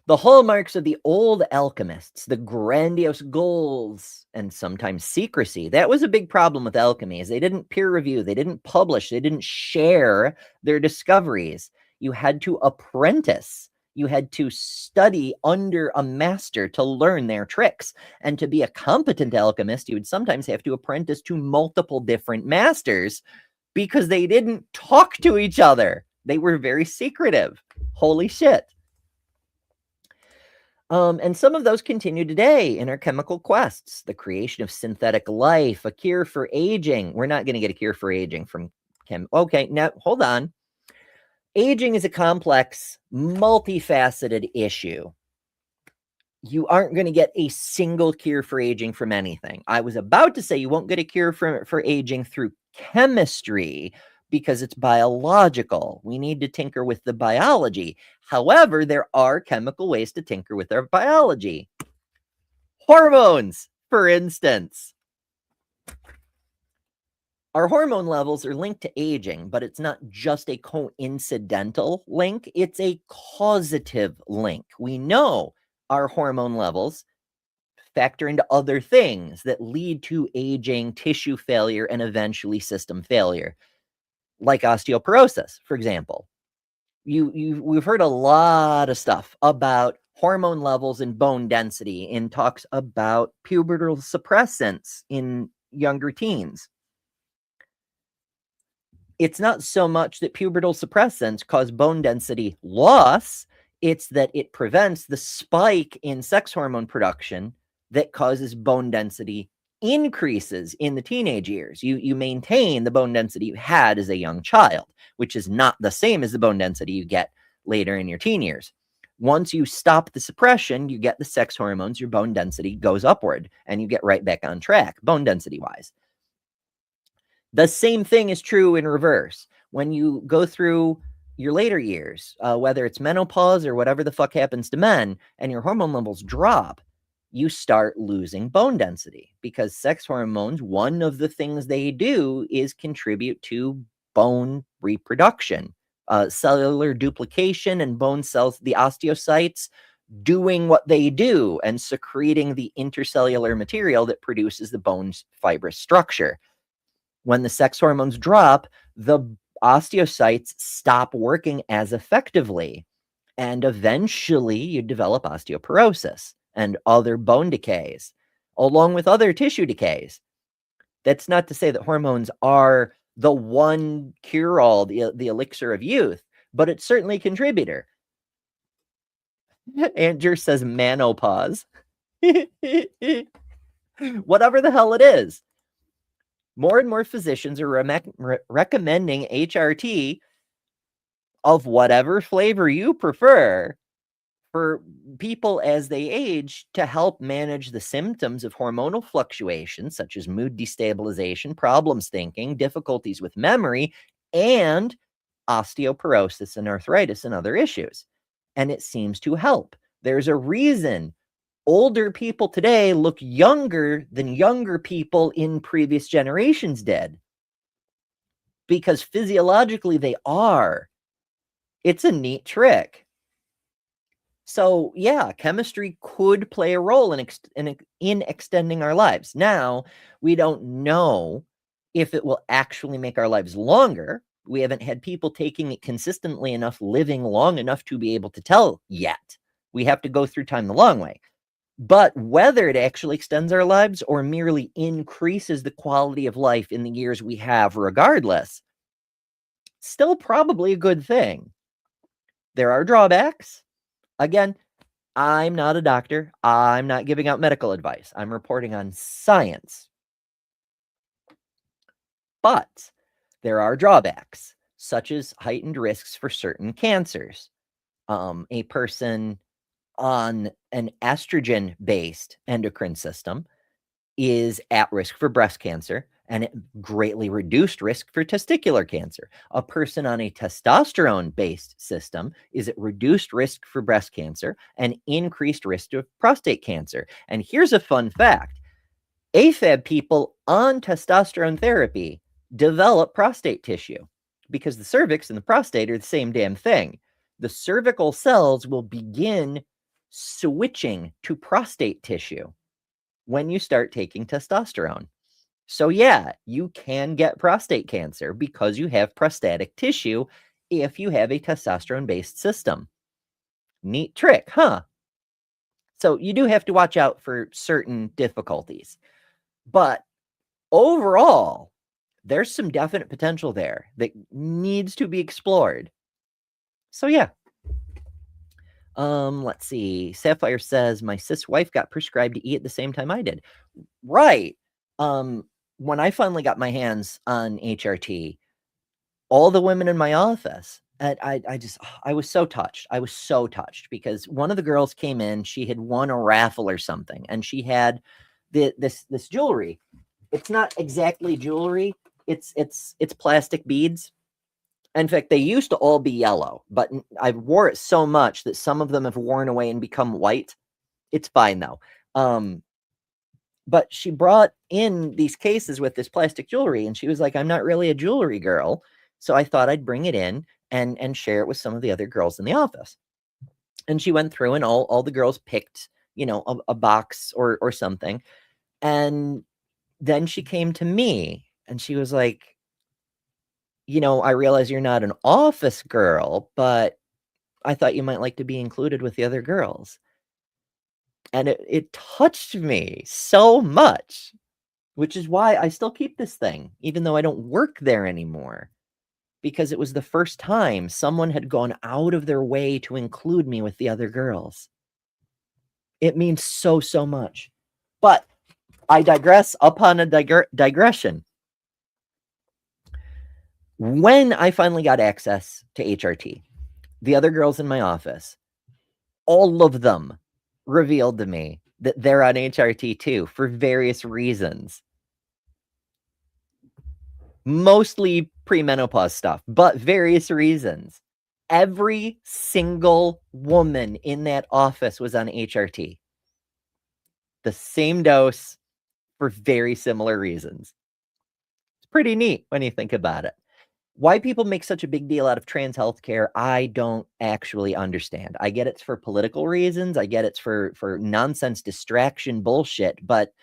The hallmarks of the old alchemists, the grandiose goals, and sometimes secrecy. That was a big problem with alchemy, is they didn't peer review, they didn't publish, they didn't share their discoveries. You had to apprentice. You had to study under a master to learn their tricks. And to be a competent alchemist, you would sometimes have to apprentice to multiple different masters because they didn't talk to each other. They were very secretive. Holy shit. And some of those continue today in our chemical quests. The creation of synthetic life, a cure for aging. We're not going to get a cure for aging from chem. Okay, now hold on. Aging is a complex, multifaceted issue. You aren't going to get a single cure for aging from anything. I was about to say you won't get a cure for aging through chemistry because it's biological. We need to tinker with the biology. However, there are chemical ways to tinker with our biology. Hormones, for instance. Our hormone levels are linked to aging, but it's not just a coincidental link. It's a causative link. We know our hormone levels factor into other things that lead to aging, tissue failure, and eventually system failure, like osteoporosis, for example. We've heard a lot of stuff about hormone levels and bone density in talks about pubertal suppressants in younger teens. It's not so much that pubertal suppressants cause bone density loss, it's that it prevents the spike in sex hormone production that causes bone density increases in the teenage years. You maintain the bone density you had as a young child, which is not the same as the bone density you get later in your teen years. Once you stop the suppression, you get the sex hormones, your bone density goes upward, and you get right back on track, bone density-wise. The same thing is true in reverse. When you go through your later years, whether it's menopause or whatever the fuck happens to men, and your hormone levels drop, you start losing bone density because sex hormones, one of the things they do is contribute to bone reproduction, cellular duplication, and bone cells, the osteocytes, doing what they do and secreting the intercellular material that produces the bone's fibrous structure. When the sex hormones drop, the osteocytes stop working as effectively, and eventually you develop osteoporosis and other bone decays, along with other tissue decays. That's not to say that hormones are the one cure-all, the elixir of youth, but it's certainly a contributor. Andrew says menopause. Whatever the hell it is. More and more physicians are recommending HRT of whatever flavor you prefer for people as they age to help manage the symptoms of hormonal fluctuations, such as mood destabilization, problems thinking, difficulties with memory, and osteoporosis and arthritis and other issues. And it seems to help. There's a reason older people today look younger than younger people in previous generations did. Because physiologically they are. It's a neat trick. So yeah, chemistry could play a role in extending our lives. Now, we don't know if it will actually make our lives longer. We haven't had people taking it consistently enough, living long enough to be able to tell yet. We have to go through time the long way. But whether it actually extends our lives or merely increases the quality of life in the years we have regardless, Still probably a good thing. There are drawbacks. Again, I'm not a doctor. I'm not giving out medical advice. I'm reporting on science. But there are drawbacks, such as heightened risks for certain cancers. A person on an estrogen-based endocrine system is at risk for breast cancer and greatly reduced risk for testicular cancer. A person on a testosterone-based system is at reduced risk for breast cancer and increased risk of prostate cancer. And here's a fun fact. AFAB people on testosterone therapy develop prostate tissue because the cervix and the prostate are the same damn thing. The cervical cells will begin switching to prostate tissue when you start taking testosterone. So yeah, you can get prostate cancer because you have prostatic tissue if you have a testosterone-based system. Neat trick, huh? So you do have to watch out for certain difficulties. But overall, there's some definite potential there that needs to be explored. So yeah. Let's see. Sapphire says, my cis wife got prescribed to eat at the same time I did. Right. When I finally got my hands on HRT, all the women in my office, I was so touched. I was so touched because one of the girls came in, she had won a raffle or something, and she had this jewelry. It's not exactly jewelry. It's plastic beads. In fact, they used to all be yellow, but I wore it so much that some of them have worn away and become white. It's fine though. But she brought in these cases with this plastic jewelry, and she was like, I'm not really a jewelry girl, so I thought I'd bring it in and share it with some of the other girls in the office. And she went through, and all the girls picked, a box or something. And then she came to me, and she was like, I realize you're not an office girl, but I thought you might like to be included with the other girls. And it touched me so much, which is why I still keep this thing, even though I don't work there anymore, because it was the first time someone had gone out of their way to include me with the other girls. It means so, so much. But I digress upon a digression. When I finally got access to HRT, the other girls in my office, all of them revealed to me that they're on HRT too for various reasons. Mostly premenopause stuff, but various reasons. Every single woman in that office was on HRT. The same dose for very similar reasons. It's pretty neat when you think about it. Why people make such a big deal out of trans healthcare, I don't actually understand. I get it's for political reasons. I get it's for nonsense distraction bullshit, but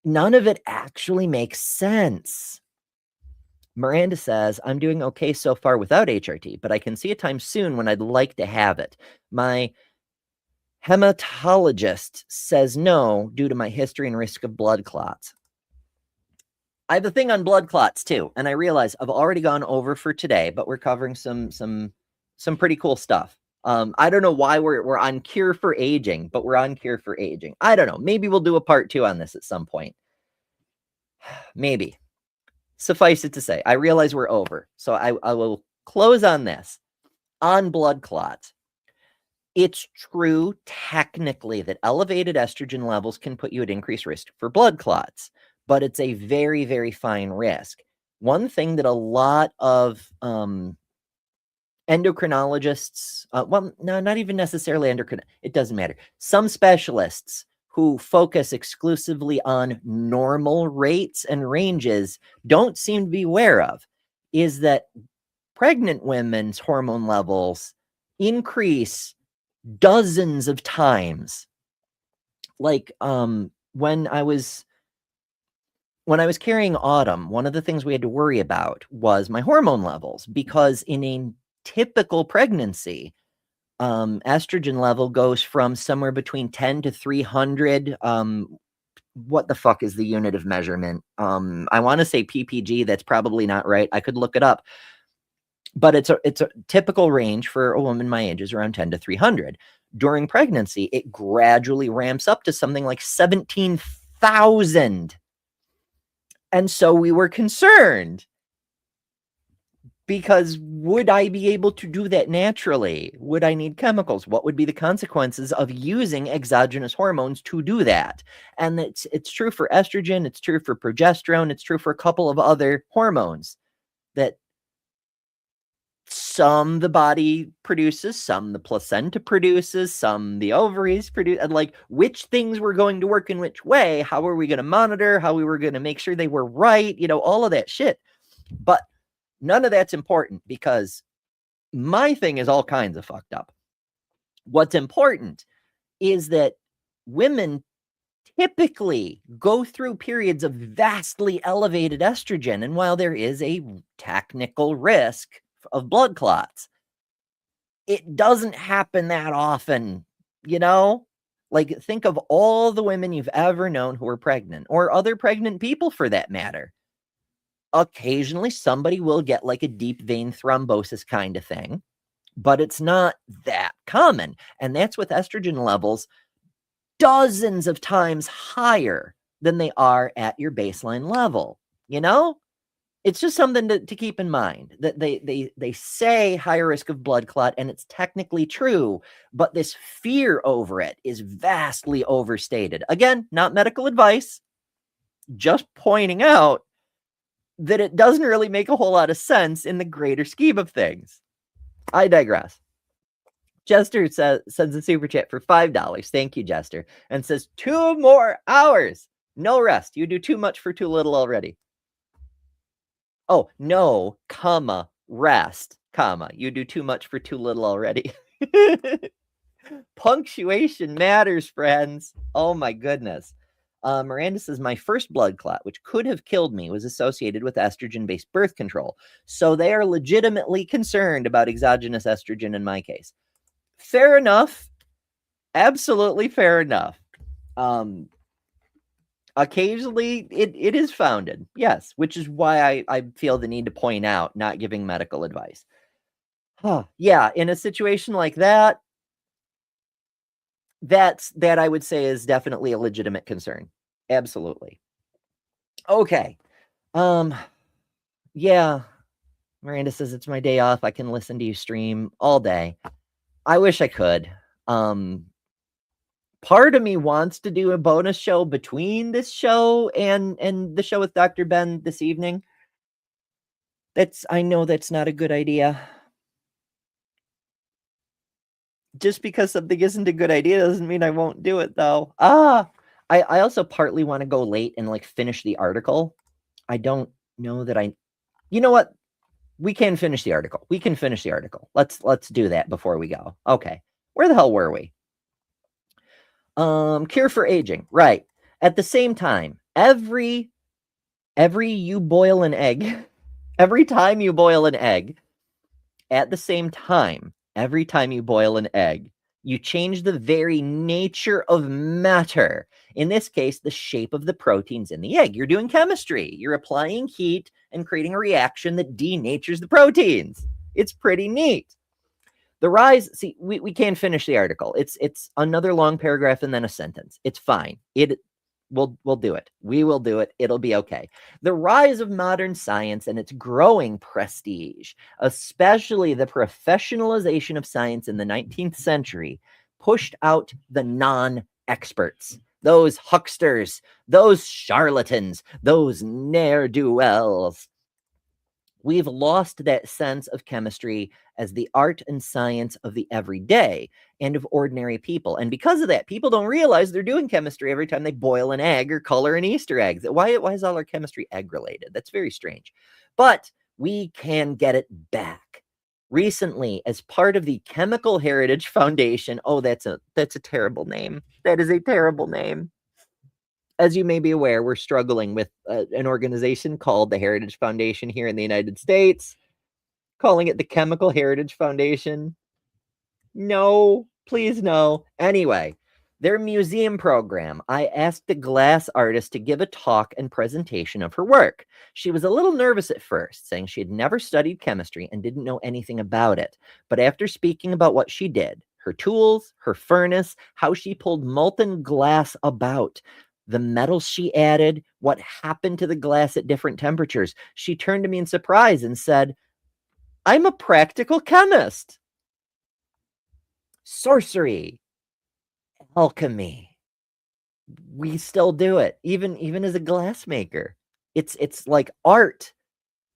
none of it actually makes sense. Miranda says, I'm doing okay so far without HRT, but I can see a time soon when I'd like to have it. My hematologist says no due to my history and risk of blood clots. I have a thing on blood clots too, and I realize I've already gone over for today, but we're covering some pretty cool stuff. I don't know why we're on cure for aging, but we're on cure for aging. I don't know. Maybe we'll do a part 2 on this at some point. Maybe. Suffice it to say, I realize we're over, so I will close on this. On blood clots, it's true technically that elevated estrogen levels can put you at increased risk for blood clots, but it's a very, very fine risk. One thing that a lot of endocrinologists, well, no, not even necessarily it doesn't matter. Some specialists who focus exclusively on normal rates and ranges don't seem to be aware of is that pregnant women's hormone levels increase dozens of times. Like when I was carrying Autumn, one of the things we had to worry about was my hormone levels, because in a typical pregnancy, estrogen level goes from somewhere between 10 to 300. What the fuck is the unit of measurement? I want to say ppg. That's probably not right. I could look it up. but it's a typical range for a woman my age is around 10 to 300. During pregnancy, it gradually ramps up to something like 17,000. And so we were concerned, because would I be able to do that naturally? Would I need chemicals? What would be the consequences of using exogenous hormones to do that? And it's true for estrogen, it's true for progesterone, it's true for a couple of other hormones that some the body produces, some the placenta produces, some the ovaries produce, and like which things were going to work in which way, how are we going to monitor, how we were going to make sure they were right, all of that shit. But none of that's important, because my thing is all kinds of fucked up. What's important is that women typically go through periods of vastly elevated estrogen. And while there is a technical risk of blood clots, it doesn't happen that often, Like, think of all the women you've ever known who are pregnant, or other pregnant people for that matter. Occasionally somebody will get like a deep vein thrombosis kind of thing, but it's not that common. And that's with estrogen levels dozens of times higher than they are at your baseline level. It's just something to keep in mind, that they say higher risk of blood clot, and it's technically true, but this fear over it is vastly overstated. Again, not medical advice, just pointing out that it doesn't really make a whole lot of sense in the greater scheme of things. I digress. Jester sends a super chat for $5. Thank you, Jester. And says 2 more hours. No rest. You do too much for too little already. Oh, no, comma, rest, comma. You do too much for too little already. Punctuation matters, friends. Oh my goodness. Miranda says, my first blood clot, which could have killed me, was associated with estrogen-based birth control. So they are legitimately concerned about exogenous estrogen in my case. Fair enough. Absolutely fair enough. Occasionally, it is founded. Yes, which is why I feel the need to point out not giving medical advice. Yeah, in a situation like that, that I would say is definitely a legitimate concern. Absolutely. Okay. Yeah. Miranda says it's my day off. I can listen to you stream all day. I wish I could. Part of me wants to do a bonus show between this show and the show with Dr. Ben this evening. I know that's not a good idea. Just because something isn't a good idea doesn't mean I won't do it, though. I also partly want to go late and like finish the article. I don't know that you know what? We can finish the article. We can finish the article. Let's do that before we go. Okay. Where the hell were we? Cure for aging. Right. At the same time, every you boil an egg, every time you boil an egg, at the same time, every time you boil an egg, you change the very nature of matter. In this case, the shape of the proteins in the egg. You're doing chemistry. You're applying heat and creating a reaction that denatures the proteins. It's pretty neat. The rise, see, we can't finish the article. It's another long paragraph and then a sentence. It's fine. We'll do it. We will do it. It'll be okay. The rise of modern science and its growing prestige, especially the professionalization of science in the 19th century, pushed out the non-experts, those hucksters, those charlatans, those ne'er-do-wells. We've lost that sense of chemistry as the art and science of the everyday and of ordinary people. And because of that, people don't realize they're doing chemistry every time they boil an egg or color an Easter egg. Why is all our chemistry egg related? That's very strange. But we can get it back. Recently, as part of the Chemical Heritage Foundation, that's a terrible name. That is a terrible name. As you may be aware, we're struggling with an organization called the Heritage Foundation here in the United States, calling it the Chemical Heritage Foundation. No, please no. Anyway, Their museum program, I asked a glass artist to give a talk and presentation of her work. She was a little nervous at first, saying she had never studied chemistry and didn't know anything about it. But after speaking about what she did, her tools, her furnace, how she pulled molten glass about, the metals she added, what happened to the glass at different temperatures, she turned to me in surprise and said, "I'm a practical chemist." Sorcery, alchemy, we still do it, even as a glassmaker. It's like art,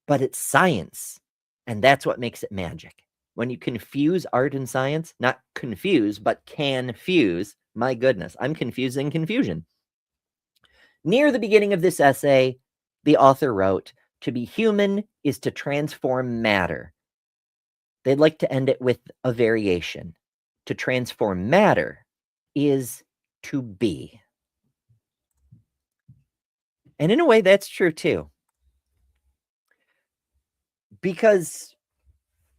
but it's science, and that's what makes it magic. When you confuse art and science, not confuse, but can fuse, my goodness, I'm confusing confusion. Near the beginning of this essay, the author wrote, "To be human is to transform matter." They'd like to end it with a variation. To transform matter is to be. And in a way, that's true too. Because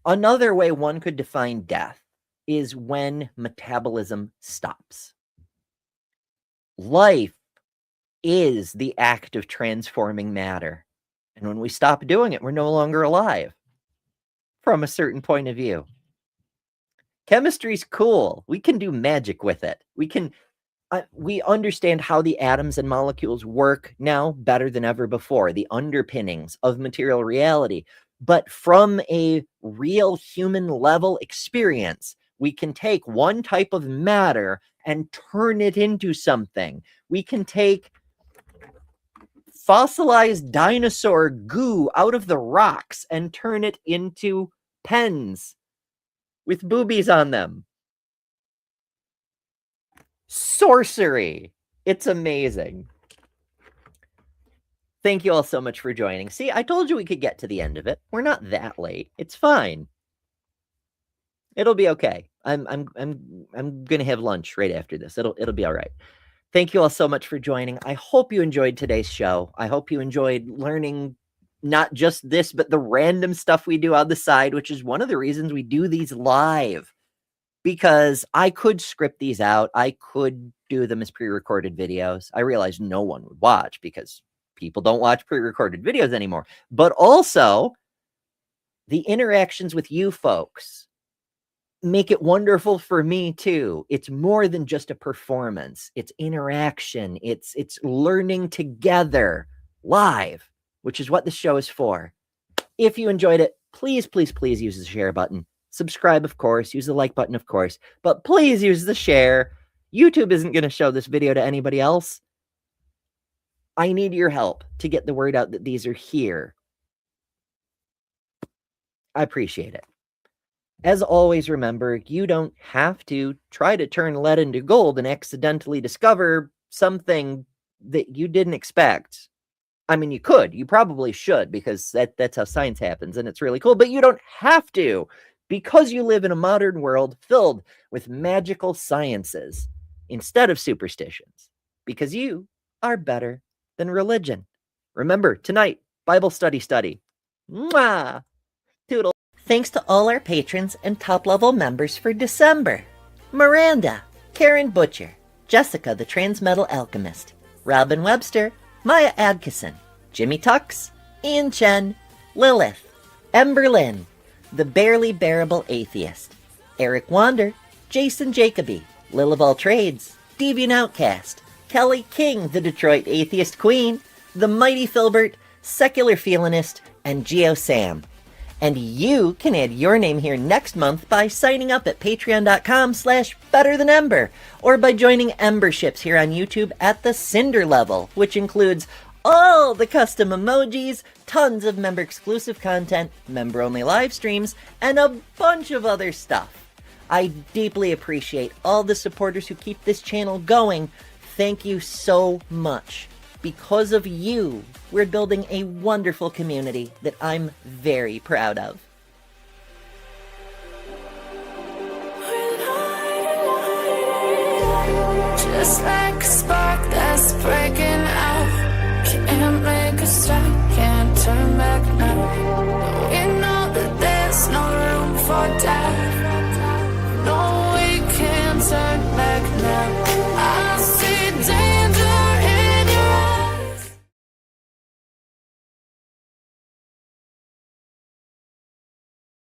another way one could define death is when metabolism stops. Life is the act of transforming matter. And when we stop doing it, we're no longer alive from a certain point of view. Chemistry's cool. We can do magic with it. We understand how the atoms and molecules work now better than ever before, the underpinnings of material reality. But from a real human level experience, we can take one type of matter and turn it into something. We can take fossilized dinosaur goo out of the rocks and turn it into pens with boobies on them. Sorcery. It's amazing. Thank you all so much for joining. See, I told you we could get to the end of it. We're not that late. It's fine. It'll be okay. I'm gonna have lunch right after this. It'll be all right. Thank you all so much for joining. I hope you enjoyed today's show. I hope you enjoyed learning not just this, but the random stuff we do on the side, which is one of the reasons we do these live. Because I could script these out. I could do them as pre-recorded videos. I realize no one would watch because people don't watch pre-recorded videos anymore. But also, the interactions with you folks make it wonderful for me too. It's more than just a performance. It's interaction. It's learning together live, which is what the show is for. If you enjoyed it, please, please, please use the share button. Subscribe, of course. Use the like button, of course. But please use the share. YouTube isn't going to show this video to anybody else. I need your help to get the word out that these are here. I appreciate it. As always, remember, you don't have to try to turn lead into gold and accidentally discover something that you didn't expect. I mean, you could. You probably should, because that's how science happens, and it's really cool. But you don't have to, because you live in a modern world filled with magical sciences instead of superstitions, because you are better than religion. Remember, tonight, Bible study. Mwah! Toodle. Thanks to all our patrons and top-level members for December. Miranda, Karen Butcher, Jessica the Transmetal Alchemist, Robin Webster, Maya Adkison, Jimmy Tux, Ian Chen, Lilith, Ember Lynn, The Barely Bearable Atheist, Eric Wander, Jason Jacoby, Lil of All Trades, Deviant Outcast, Kelly King, the Detroit Atheist Queen, The Mighty Filbert, Secular Feelinist, and Geo Sam. And you can add your name here next month by signing up at patreon.com/betterthanember, or by joining Emberships here on YouTube at the Cinder level, which includes all the custom emojis, tons of member-exclusive content, member-only live streams, and a bunch of other stuff. I deeply appreciate all the supporters who keep this channel going. Thank you so much. Because of you, we're building a wonderful community that I'm very proud of. Just like a spark that's breaking out, can't make a stop.